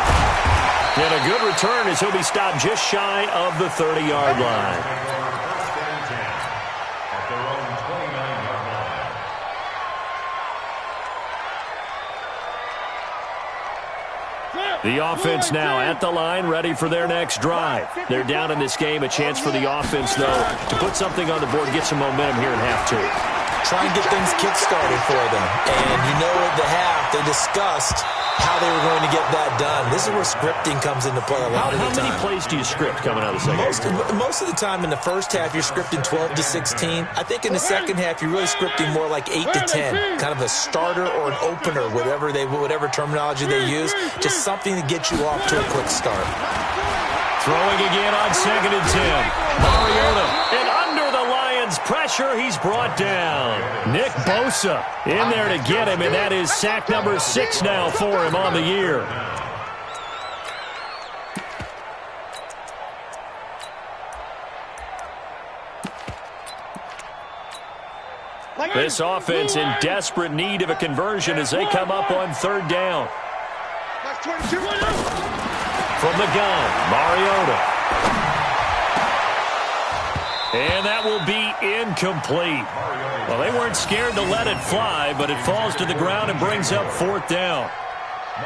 And a good return as he'll be stopped just shy of the 30-yard line. The offense now at the line, ready for their next drive. They're down in this game. A chance for the offense, though, to put something on the board, get some momentum here in half 2. Try and get things kick-started for them. And you know at the half, they discussed how they were going to get that done. This is where scripting comes into play a lot of the time. How many plays do you script coming out of the second half? Most of the time in the first half, you're scripting 12 to 16. I think in the second half, you're really scripting more like 8 to 10. Kind of a starter or an opener, whatever terminology they use. Just something to get you off to a quick start. Throwing again on 2nd and 10. Mariota. And under the Lions pressure, he's brought down. Nick Bosa in there to get him, and that is sack number 6 now for him on the year. This offense in desperate need of a conversion as they come up on 3rd down. From the gun, Mariota. And that will be incomplete. Well, they weren't scared to let it fly, but it falls to the ground and brings up 4th down.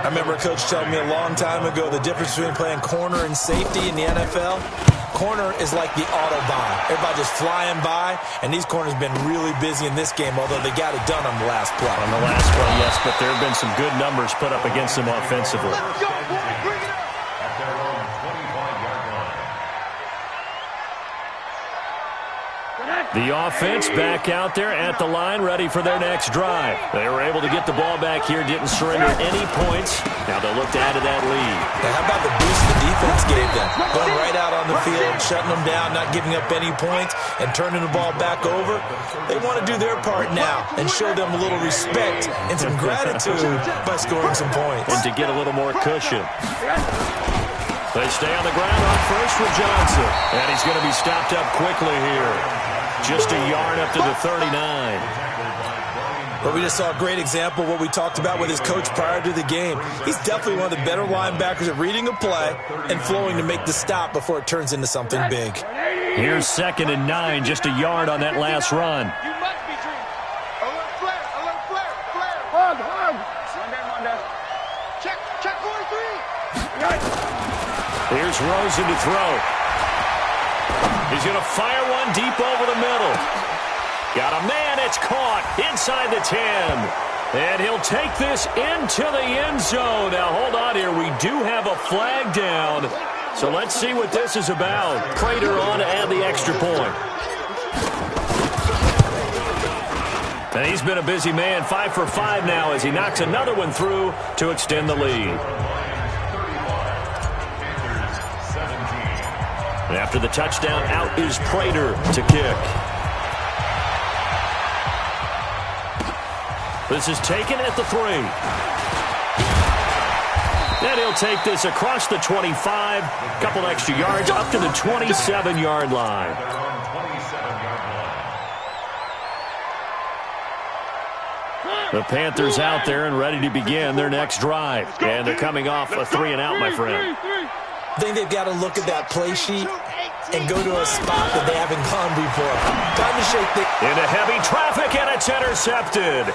I remember a coach telling me a long time ago the difference between playing corner and safety in the NFL. Corner is like the Autobahn. Everybody just flying by, and these corners have been really busy in this game, although they got it done on the last play. On the last play, yes, but there have been some good numbers put up against them offensively. Let's go, boy. Bring it up. The offense back out there at the line, ready for their next drive. They were able to get the ball back here, didn't surrender any points. Now they'll look to add to that lead. Now, how about the boost the defense gave them? Going right out on the field, shutting them down, not giving up any points, and turning the ball back over. They want to do their part now and show them a little respect and some gratitude by scoring some points. And to get a little more cushion. They stay on the ground on first with Johnson. And he's going to be stopped up quickly here. Just a yard up to the 39. But we just saw a great example of what we talked about with his coach prior to the game. He's definitely one of the better linebackers at reading a play and flowing to make the stop before it turns into something big. Here's 2nd and 9, just a yard on that last run. You must be dreaming. Alert flare. Hug. Monday. Check 43. Here's Rosen to throw. He's going to fire one deep over the middle. Got a man, it's caught inside the 10. And he'll take this into the end zone. Now, hold on here. We do have a flag down. So let's see what this is about. Prater on to add the extra point. And he's been a busy man, 5 for 5 now as he knocks another one through to extend the lead. And after the touchdown, out is Prater to kick. This is taken at the 3. And he'll take this across the 25, couple extra yards up to the 27-yard line. The Panthers out there and ready to begin their next drive. And they're coming off a 3-and-out, my friend. I think they've got to look at that play sheet and go to a spot that they haven't gone before. Time to shake the... Into heavy traffic, and it's intercepted.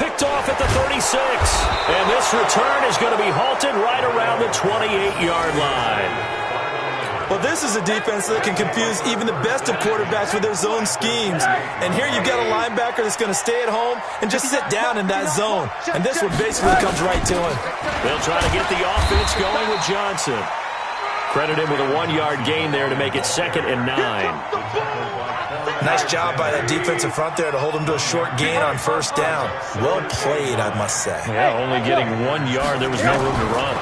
Picked off at the 36. And this return is going to be halted right around the 28-yard line. Well, this is a defense that can confuse even the best of quarterbacks with their zone schemes. And here you've got a linebacker that's going to stay at home and just sit down in that zone. And this one basically comes right to him. They'll try to get the offense going with Johnson. Credit him with a 1-yard gain there to make it 2nd and 9. Nice job by that defensive front there to hold him to a short gain on 1st down. Well played, I must say. Yeah, only getting 1 yard. There was no room to run.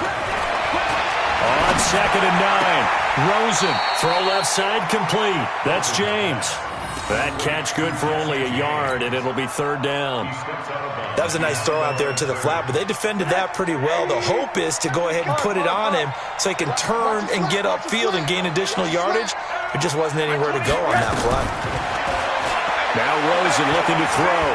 On 2nd and 9. Rosen, throw left side, complete. That's James. That catch good for only a yard, and it'll be 3rd down. That was a nice throw out there to the flat, but they defended that pretty well. The hope is to go ahead and put it on him so he can turn and get upfield and gain additional yardage. There just wasn't anywhere to go on that play. Now Rosen looking to throw.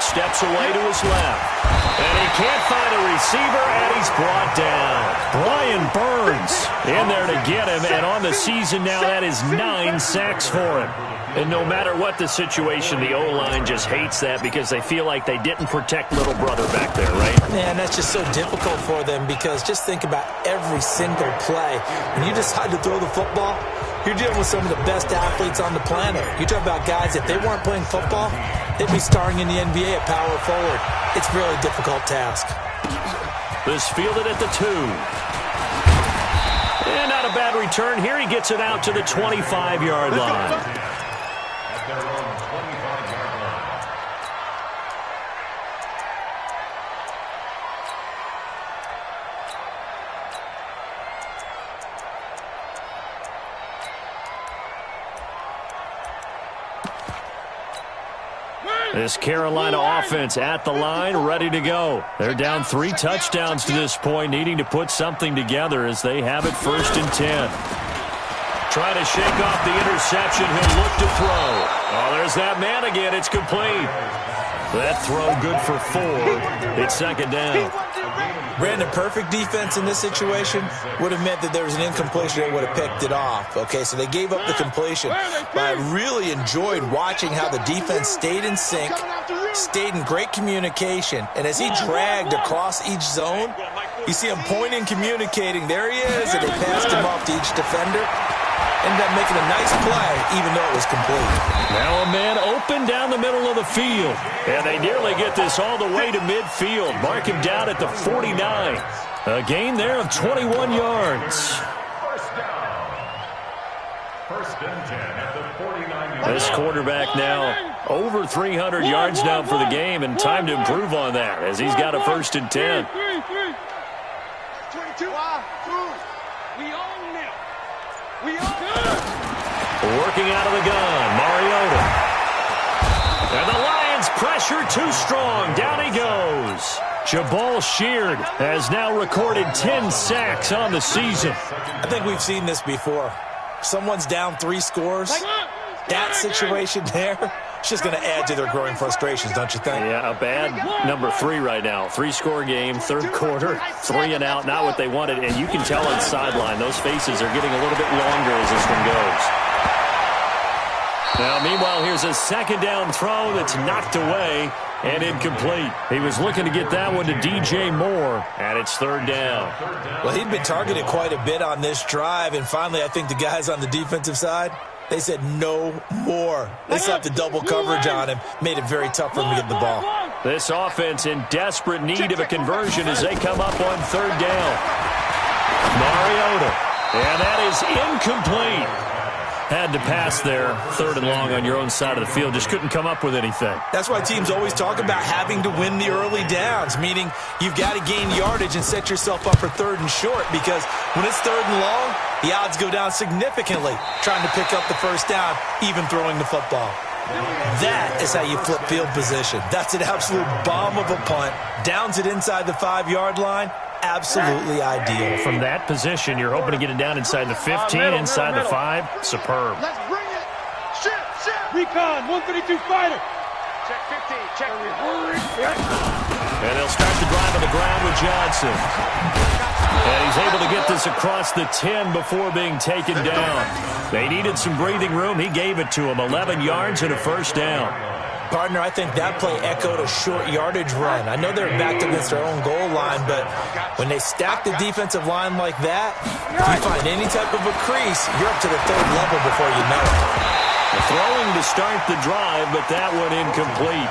Steps away to his left. And he can't find a receiver, and he's brought down. Brian Burns in there to get him, and on the season now, that is 9 sacks for him. And no matter what the situation, the O-line just hates that because they feel like they didn't protect little brother back there, right? Man, that's just so difficult for them because just think about every single play. When you decide to throw the football, you're dealing with some of the best athletes on the planet. You talk about guys, if they weren't playing football, they'd be starring in the NBA at power forward. It's a really difficult task. This fielded at the 2. And not a bad return here. He gets it out to the 25-yard line. Their own 25-yard line. This Carolina offense at the line, ready to go. They're down 3 touchdowns to this point, needing to put something together as they have it 1st and 10. Trying to shake off the interception. He'll look to throw. Oh, there's that man again. It's complete. That throw good for 4. It's 2nd down. Brandon, perfect defense in this situation would have meant that there was an incompletion that would have picked it off. Okay, so they gave up the completion. But I really enjoyed watching how the defense stayed in sync, stayed in great communication. And as he dragged across each zone, you see him pointing, communicating. There he is, and they passed him off to each defender. Ended up making a nice play, even though it was complete. Now a man open down the middle of the field. And they nearly get this all the way to midfield. Mark him down at the 49. A gain there of 21 yards. 1st down. 1st and 10 at the 49-yard. This quarterback now over 300 yards now for the game, and time to improve on that as he's got a 1st and 10. 22. We own it. We own it. Working out of the gun, Mariota. And the Lions pressure too strong. Down he goes. Jabal Sheard has now recorded 10 sacks on the season. I think we've seen this before. Someone's down 3 scores. That situation there, it's just going to add to their growing frustrations, don't you think? Yeah, a bad number 3 right now. 3-score game, 3rd quarter, 3 and out, not what they wanted. And you can tell on the sideline, those faces are getting a little bit longer as this one goes. Now, meanwhile, here's a 2nd down throw that's knocked away and incomplete. He was looking to get that one to DJ Moore, and it's 3rd down. Well, he'd been targeted quite a bit on this drive, and finally I think the guys on the defensive side, they said no more. They slapped the double coverage on him, made it very tough for him to get the ball. This offense in desperate need of a conversion as they come up on 3rd down. Mariota, and that is incomplete. Had to pass there, 3rd and long on your own side of the field. Just couldn't come up with anything. That's why teams always talk about having to win the early downs, meaning you've got to gain yardage and set yourself up for 3rd and short, because when it's 3rd and long, the odds go down significantly trying to pick up the 1st down, even throwing the football. That is how you flip field position. That's an absolute bomb of a punt. Downs it inside the 5-yard line. Absolutely ideal. From that position, you're hoping to get it down inside the 15, inside the 5. Superb. Let's bring it. Shit. Recon, 132 fighter. Check 15. Check. And they'll start the drive on the ground with Johnson. And he's able to get this across the 10 before being taken down. They needed some breathing room. He gave it to him. 11 yards and a first down. Partner, I think that play echoed a short yardage run. I know they're backed against their own goal line, but when they stack the defensive line like that, if you find any type of a crease, you're up to the third level before you know it. Throwing to start the drive, but that one incomplete.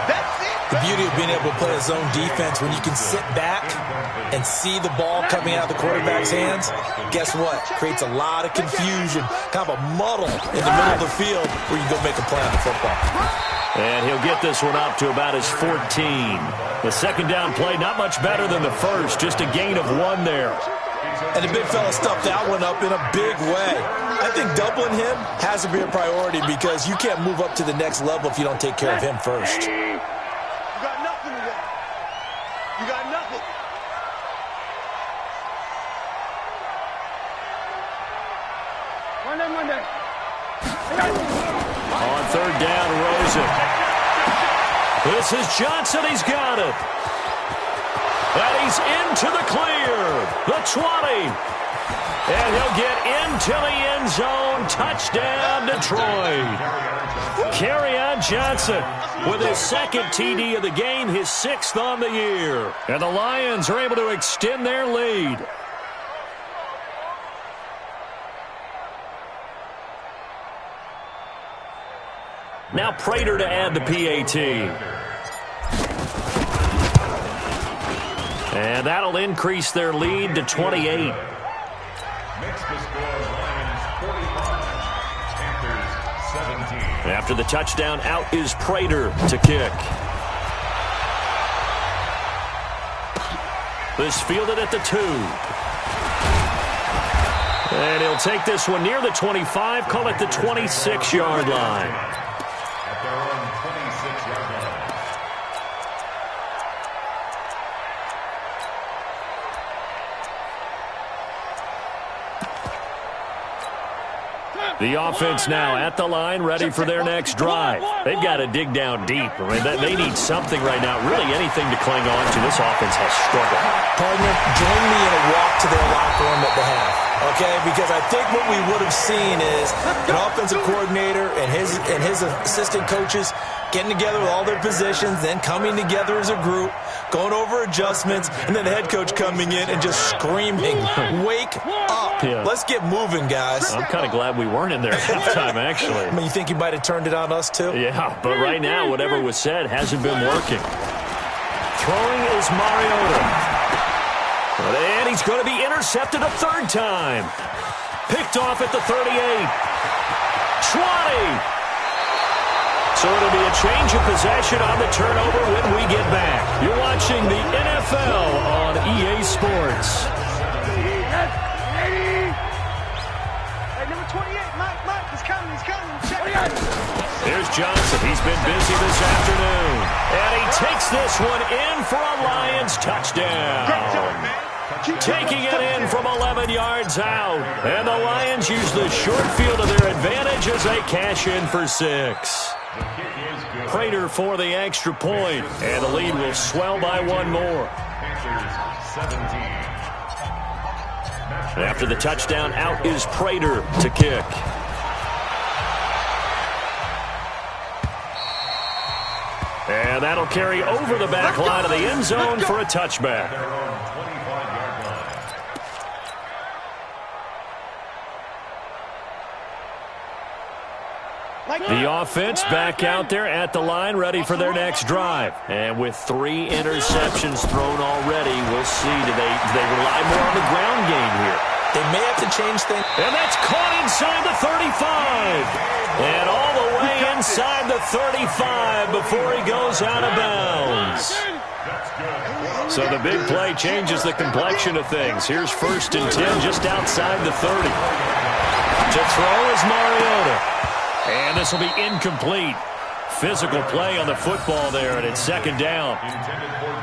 The beauty of being able to play a zone defense when you can sit back and see the ball coming out of the quarterback's hands, guess what? Creates a lot of confusion, kind of a muddle in the middle of the field where you go make a play on the football. And he'll get this one up to about his 14. The second down play, not much better than the first, just a gain of 1 there. And the big fella stuffed that one up in a big way. I think doubling him has to be a priority because you can't move up to the next level if you don't take care of him first. You got nothing today. You got nothing. Monday. On third down, Rosen. This is Johnson. He's got it. And he's into the clear. The 20. And he'll get into the end zone. Touchdown, Detroit. Kerryon Johnson with his second TD of the game, his 6th on the year. And the Lions are able to extend their lead. Now Prater to add the PAT. And that'll increase their lead to 28. After the touchdown, out is Prater to kick. This fielded at the 2. And he'll take this one near the 25, call it the 26-yard line. The offense now at the line, ready for their next drive. They've got to dig down deep. I mean, they need something right now, really anything to cling on to. This offense has struggled. Partner, join me in a walk to their locker room at the half, okay? Because I think what we would have seen is an offensive coordinator and his assistant coaches getting together with all their positions, then coming together as a group, going over adjustments, and then the head coach coming in and just screaming, wake up. Yeah. Let's get moving, guys. I'm kind of glad we weren't in there at halftime, actually. I mean, you think you might have turned it on us, too? Yeah, but right now, whatever was said hasn't been working. Throwing is Mariota. And he's going to be intercepted a 3rd time. Picked off at the 38. 20. So it'll be a change of possession on the turnover when we get back. You're watching the NFL on EA Sports. Hey, number 28, Mike, he's coming. Check it out. Here's Johnson. He's been busy this afternoon. And he takes this one in for a Lions touchdown. Great job, man. Taking it in from 11 yards out. And the Lions use the short field to their advantage as they cash in for 6. Prater for the extra point, and the lead will swell by 1 more. After the touchdown, out is Prater to kick. And that'll carry over the back line of the end zone for a touchback. The offense back out there at the line, ready for their next drive. And with 3 interceptions thrown already, we'll see. Do they rely more on the ground game here? They may have to change things. And that's caught inside the 35. And all the way inside the 35 before he goes out of bounds. So the big play changes the complexion of things. Here's 1st and 10 just outside the 30. To throw is Mariota. And this will be incomplete. Physical play on the football there, and it's 2nd down.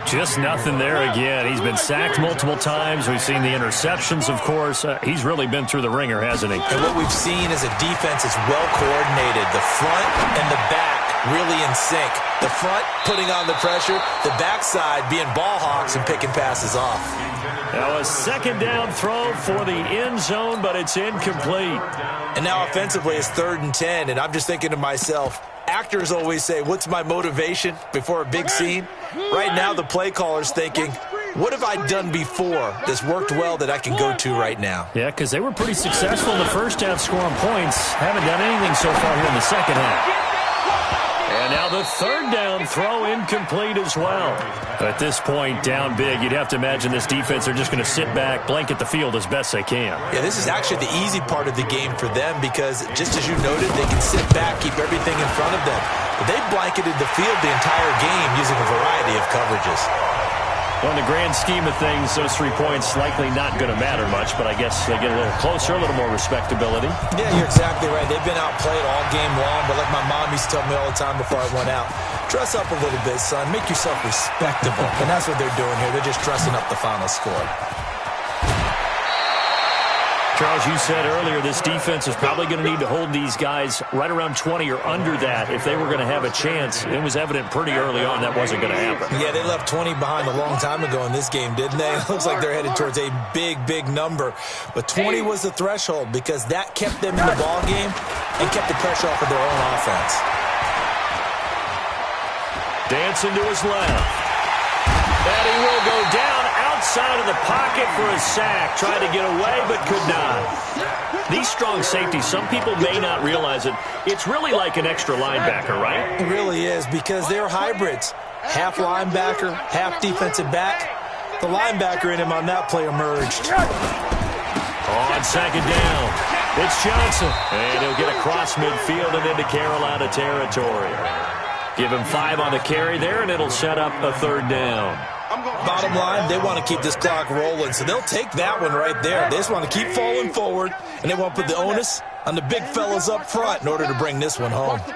Just nothing there again. He's been sacked multiple times. We've seen the interceptions, of course. He's really been through the ringer, hasn't he? And what we've seen is a defense that's well coordinated. The front and the back really in sync. The front putting on the pressure, the backside being ball hawks and picking passes off. Now a second down throw for the end zone, but it's incomplete. And now offensively it's 3rd and 10, and I'm just thinking to myself, actors always say, what's my motivation before a big scene? Right now the play caller's thinking, what have I done before that's worked well that I can go to right now? Yeah, because they were pretty successful in the first half scoring points. Haven't done anything so far here in the second half. And now the 3rd down throw incomplete as well. At this point, down big, you'd have to imagine this defense are just going to sit back, blanket the field as best they can. Yeah, this is actually the easy part of the game for them because, just as you noted, they can sit back, keep everything in front of them. But they blanketed the field the entire game using a variety of coverages. Well, in the grand scheme of things, those 3 points likely not going to matter much, but I guess they get a little closer, a little more respectability. Yeah, you're exactly right. They've been outplayed all game long, but like my mom used to tell me all the time before I went out, dress up a little bit, son. Make yourself respectable. And that's what they're doing here. They're just dressing up the final score. Charles, you said earlier this defense is probably going to need to hold these guys right around 20 or under that if they were going to have a chance. It was evident pretty early on that wasn't going to happen. Yeah, they left 20 behind a long time ago in this game, didn't they? It looks like they're headed towards a big, big number. But 20 was the threshold because that kept them in the ball game and kept the pressure off of their own offense. Dancing to his left. And he will go down outside of the pocket for a sack. Tried to get away, but could not. These strong safeties, some people may not realize it. It's really like an extra linebacker, right? It really is because they're hybrids. Half linebacker, half defensive back. The linebacker in him on that play emerged. On second down, it's Johnson. And he'll get across midfield and into Carolina territory. Give him 5 on the carry there, and it'll set up a 3rd down. Bottom line, they want to keep this clock rolling, so they'll take that one right there. They just want to keep falling forward, and they want to put the onus on the big fellas up front in order to bring this one home. Out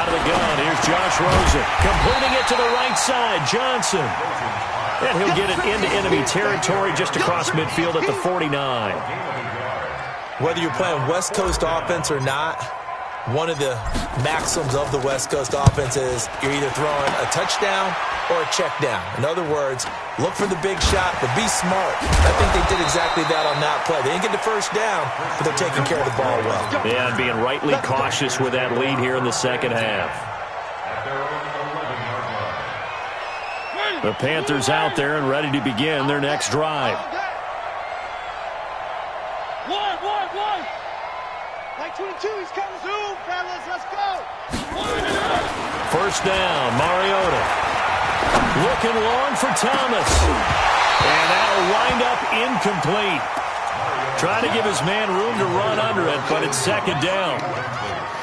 of the gun, here's Josh Rosen. Completing it to the right side, Johnson. And he'll get it into enemy territory just across midfield at the 49. Whether you're playing West Coast offense or not, one of the maxims of the West Coast offense is you're either throwing a touchdown or a check down. In other words, look for the big shot, but be smart. I think they did exactly that on that play. They didn't get the first down, but they're taking care of the ball well. Yeah, and being rightly cautious with that lead here in the second half. The Panthers out there and ready to begin their next drive. Like 22, he's coming. Zoom, fellas, let's go. First down, Mariota. Looking long for Thomas. And that'll wind up incomplete. Trying to give his man room to run under it, but it's second down.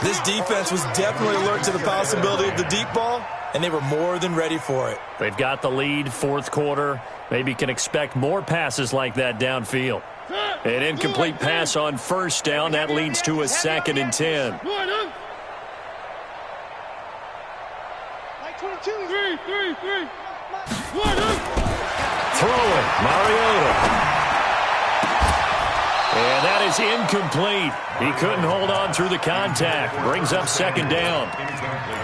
This defense was definitely alert to the possibility of the deep ball, and they were more than ready for it. They've got the lead, 4th quarter. Maybe can expect more passes like that downfield. An incomplete pass on first down. That leads to a 2nd and 10. Throwing, Mariota. And that is incomplete. He couldn't hold on through the contact. Brings up second down.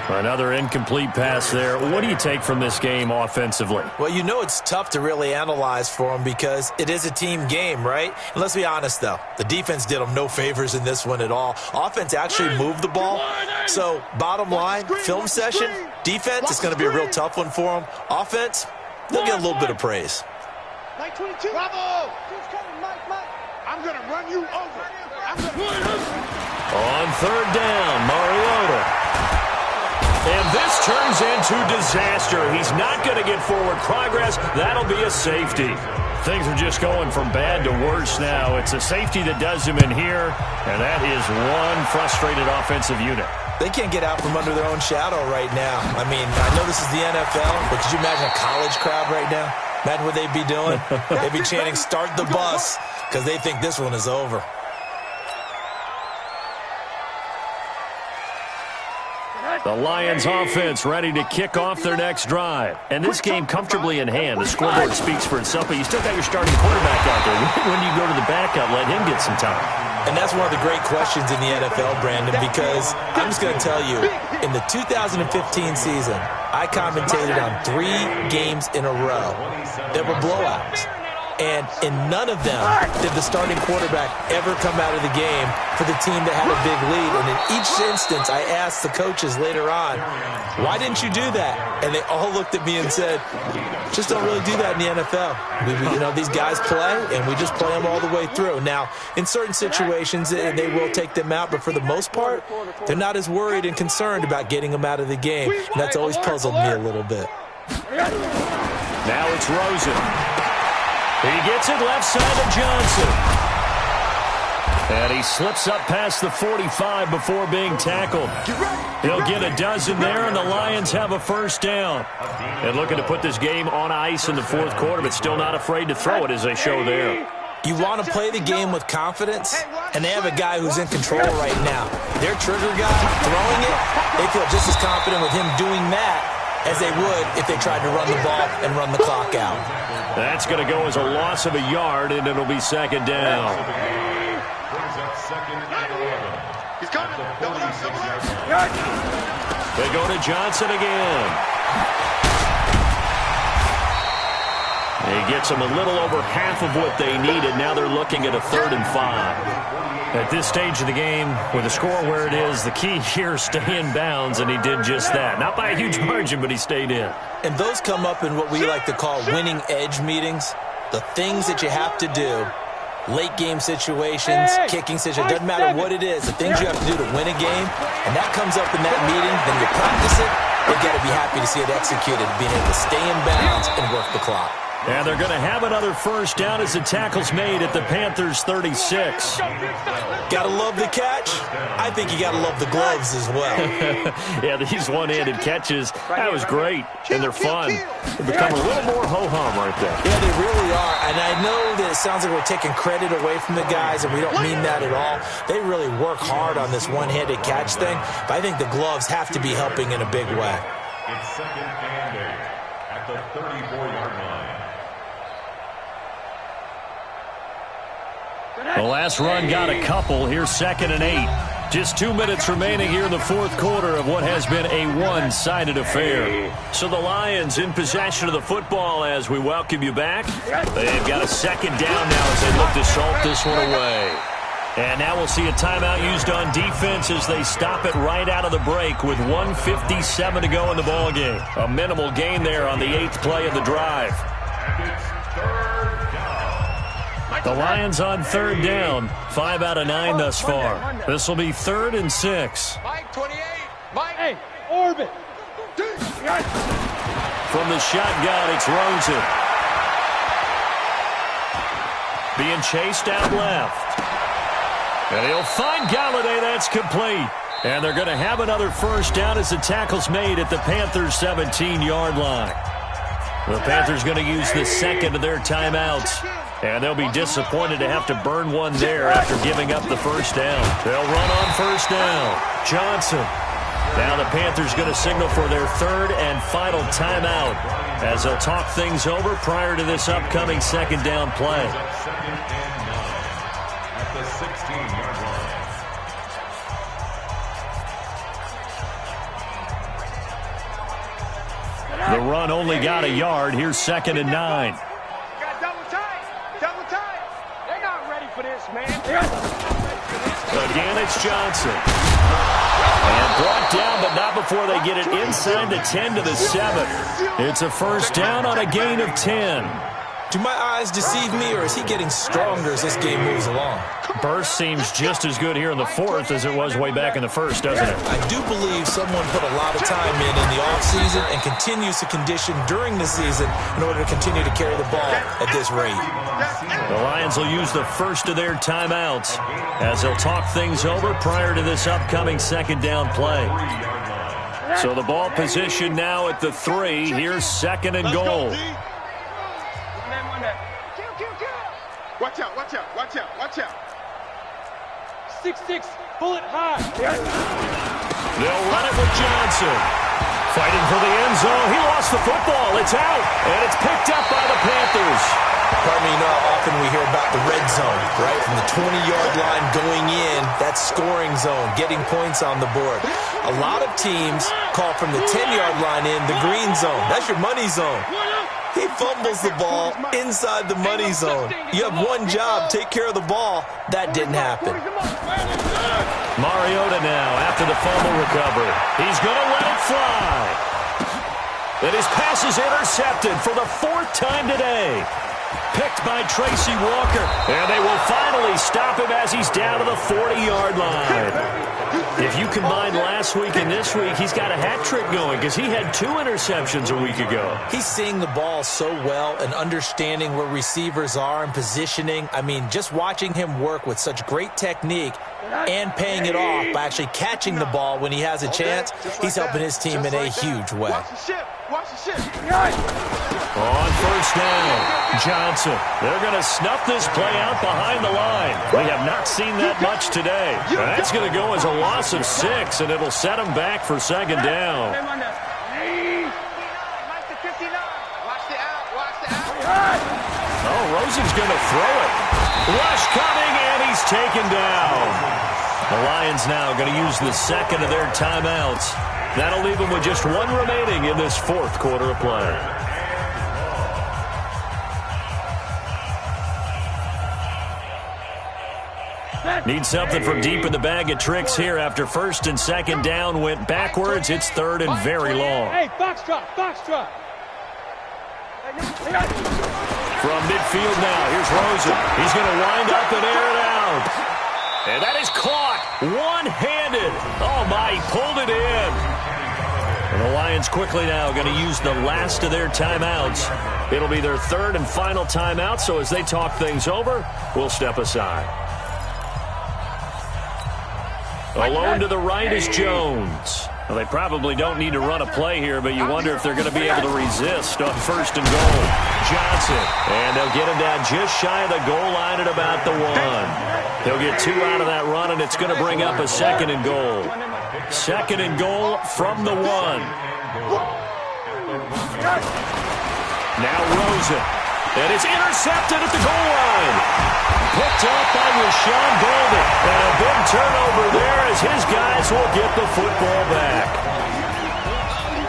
Another incomplete pass there. What do you take from this game offensively? Well, you know it's tough to really analyze for them because it is a team game, right? And let's be honest, though. The defense did them no favors in this one at all. Offense actually moved the ball. So, bottom line, film session, defense is going to be a real tough one for them. Offense, they'll get a little bit of praise. 22. Bravo! I'm going to run you over. On third down, Mariota. And this turns into disaster. He's not going to get forward progress. That'll be a safety. Things are just going from bad to worse now. It's a safety that does him in here, and that is one frustrated offensive unit. They can't get out from under their own shadow right now. I mean, I know this is the NFL, but could you imagine a college crowd right now? Imagine what they'd be doing. They'd be chanting, "Start the bus," because they think this one is over. The Lions offense ready to kick off their next drive. And this game comfortably in hand. The scoreboard speaks for itself, but you still got your starting quarterback out there. When do you go to the backup, let him get some time? And that's one of the great questions in the NFL, Brandon, because I'm just going to tell you, in the 2015 season, I commentated on 3 games in a row that were blowouts. And in none of them did the starting quarterback ever come out of the game for the team that had a big lead. And in each instance, I asked the coaches later on, why didn't you do that? And they all looked at me and said, just don't really do that in the NFL. These guys play, and we just play them all the way through. Now, in certain situations, they will take them out, but for the most part, they're not as worried and concerned about getting them out of the game. And that's always puzzled me a little bit. Now it's Rosen. He gets it left side to Johnson. And he slips up past the 45 before being tackled. He'll get a dozen there, and the Lions have a first down. And looking to put this game on ice in the fourth quarter, but still not afraid to throw it as they show there. You want to play the game with confidence, and they have a guy who's in control right now. Their trigger guy throwing it, they feel just as confident with him doing that as they would if they tried to run the ball and run the clock out. That's going to go as a loss of a yard, and it'll be second down. He's coming. They go to Johnson again. He gets them a little over half of what they needed. Now they're looking at a 3rd and 5. At this stage of the game, with the score where it is, the key here is stay in bounds, and he did just that. Not by a huge margin, but he stayed in. And those come up in what we like to call winning edge meetings. The things that you have to do, late game situations, kicking situations, doesn't matter what it is, the things you have to do to win a game, and that comes up in that meeting, then you practice it, they've got to be happy to see it executed, being able to stay in bounds and work the clock. And they're going to have another first down as the tackle's made at the Panthers' 36. Got to love the catch. I think you got to love the gloves as well. Yeah, these one-handed catches, that was great, and they're fun. They become a little more ho-hum right there. Yeah, they really are, and I know that it sounds like we're taking credit away from the guys, and we don't mean that at all. They really work hard on this one-handed catch thing, but I think the gloves have to be helping in a big way. It's 2nd and 8 at the 34-yard line. The last run got a couple. Here's 2nd and 8. Just 2 minutes remaining here in the fourth quarter of what has been a one-sided affair. So the Lions in possession of the football as we welcome you back. They've got a second down now as they look to salt this one away. And now we'll see a timeout used on defense as they stop it right out of the break with 1:57 to go in the ballgame. A minimal gain there on the 8th play of the drive. The Lions on 3rd down, 5 out of 9 thus far. This will be 3rd and 6. Mike, 28. Mike. Hey, orbit. From the shotgun, it's Rosen. Being chased out left. And he'll find Galladay. That's complete. And they're going to have another first down as the tackle's made at the Panthers' 17-yard line. The Panthers going to use the second of their timeouts. And they'll be disappointed to have to burn one there after giving up the first down. They'll run on first down. Johnson. Now the Panthers going to signal for their 3rd and final timeout as they'll talk things over prior to this upcoming second down play. At the 16-yard line. The run only got a yard. Here's 2nd and 9. Again, it's Johnson. And brought down, but not before they get it inside the 10 to the 7. It's a first down on a gain of 10. Do my eyes deceive me, or is he getting stronger as this game moves along? Burst seems just as good here in the fourth as it was way back in the first, doesn't it? I do believe someone put a lot of time in the offseason and continues to condition during the season in order to continue to carry the ball at this rate. The Lions will use the first of their timeouts as they'll talk things over prior to this upcoming second down play. So the ball position now at the 3. Here's 2nd and goal. Watch out, watch out, watch out, watch out. 6'6", bullet high. They'll run it with Johnson. Fighting for the end zone. He lost the football. It's out, and it's picked up by the Panthers. Pardon me, you know how often we hear about the red zone, right? From the 20-yard line going in, that scoring zone, getting points on the board. A lot of teams call from the 10-yard line in the green zone. That's your money zone. He fumbles the ball inside the money zone. You have one job, take care of the ball. That didn't happen. Mariota now after the fumble recovery. He's going to let it fly. And his pass is intercepted for the 4th time today. Picked by Tracy Walker. And they will finally stop him as he's down to the 40-yard line. If you combine last week and this week, he's got a hat trick going because he had 2 interceptions a week ago. He's seeing the ball so well and understanding where receivers are and positioning. I mean, just watching him work with such great technique and paying it off by actually catching the ball when he has a chance, he's helping his team in a huge way. On first down, Johnson. They're going to snuff this play out behind the line. We have not seen that much today. That's going to go as a loss of 6, and it'll set them back for 2nd down. Oh, Rosen's going to throw it. Rush coming, and he's taken down. The Lions now going to use the 2nd of their timeouts. That'll leave them with just 1 remaining in this 4th quarter of play. Need something from deep in the bag of tricks here after 1st and 2nd down went backwards. It's 3rd and very long. Hey, box drop. From midfield now, here's Rosen. He's going to wind up and air it out. And that is caught one-handed. Oh, my, he pulled it in. And the Lions quickly now going to use the last of their timeouts. It'll be their 3rd and final timeout, so as they talk things over, we'll step aside. Alone to the right is Jones. Well, they probably don't need to run a play here, but you wonder if they're going to be able to resist on 1st and goal. Johnson, and they'll get him down just shy of the goal line at about the 1. He'll get 2 out of that run, and it's going to bring up a 2nd and goal. 2nd and goal from the 1. Now Rosen, and it's intercepted at the goal line. Picked up by Rashawn Bolden. And a big turnover there as his guys will get the football back.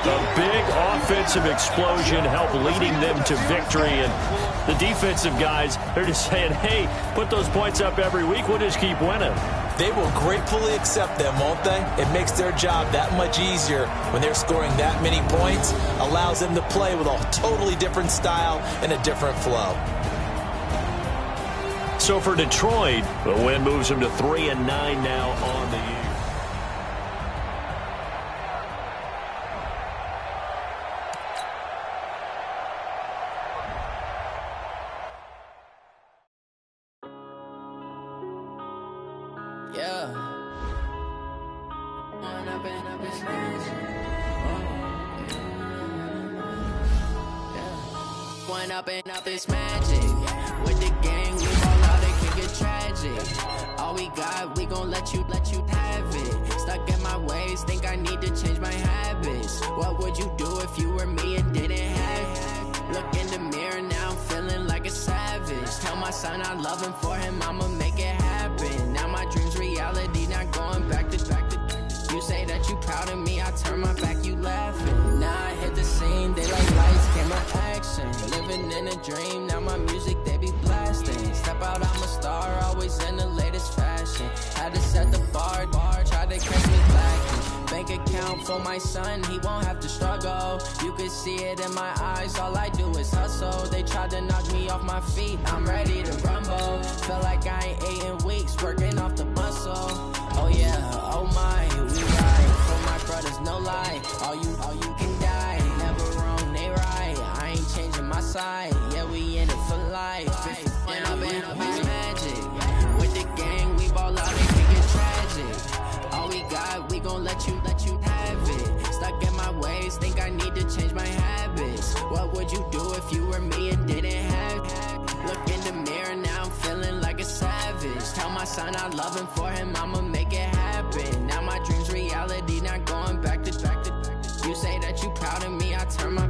A big offensive explosion helped leading them to victory. And the defensive guys, they're just saying, hey, put those points up every week. We'll just keep winning. They will gratefully accept them, won't they? It makes their job that much easier when they're scoring that many points. Allows them to play with a totally different style and a different flow. So for Detroit, the win moves them to 3-9 now on the year. Yeah. One up and up is magic. With the gang, we all out, it can get tragic. All we got, we gon' let you have it. Stuck in my ways, think I need to change my habits. What would you do if you were me and didn't have it? Look in the mirror, now I'm feeling like a savage. Tell my son I love him, for him I'ma make it happen. Now my dream's reality, not going back to. You say that you proud of me, I turn my back, you laughing. Now I hit the scene, they like lights, camera, action. Living in a dream, now my music, they be blasting. Step out, I'm a star, always in the latest fashion. Had to set the bar, try to catch me lacking. Bank account for my son, he won't have to struggle. You can see it in my eyes, all I do is hustle. They tried to knock me off my feet, I'm ready to rumble. Feel like I ain't ate in weeks, working off the muscle. Oh yeah, oh my, we ride for my brothers, no lie. All you can die, never wrong, they right. I ain't changing my side, yeah, we in it for life. And up is magic. With the gang, we ball out, it can get tragic. All we got, we gon' let you have it. Stuck in my ways, think I need to change my habits. What would you do if you were me and didn't have it? Look in the mirror, now I'm feeling like a savage. Tell my son I love him, for him I'ma make it happen. Now my dream's reality, not going back to. You say that you proud of me, I turn my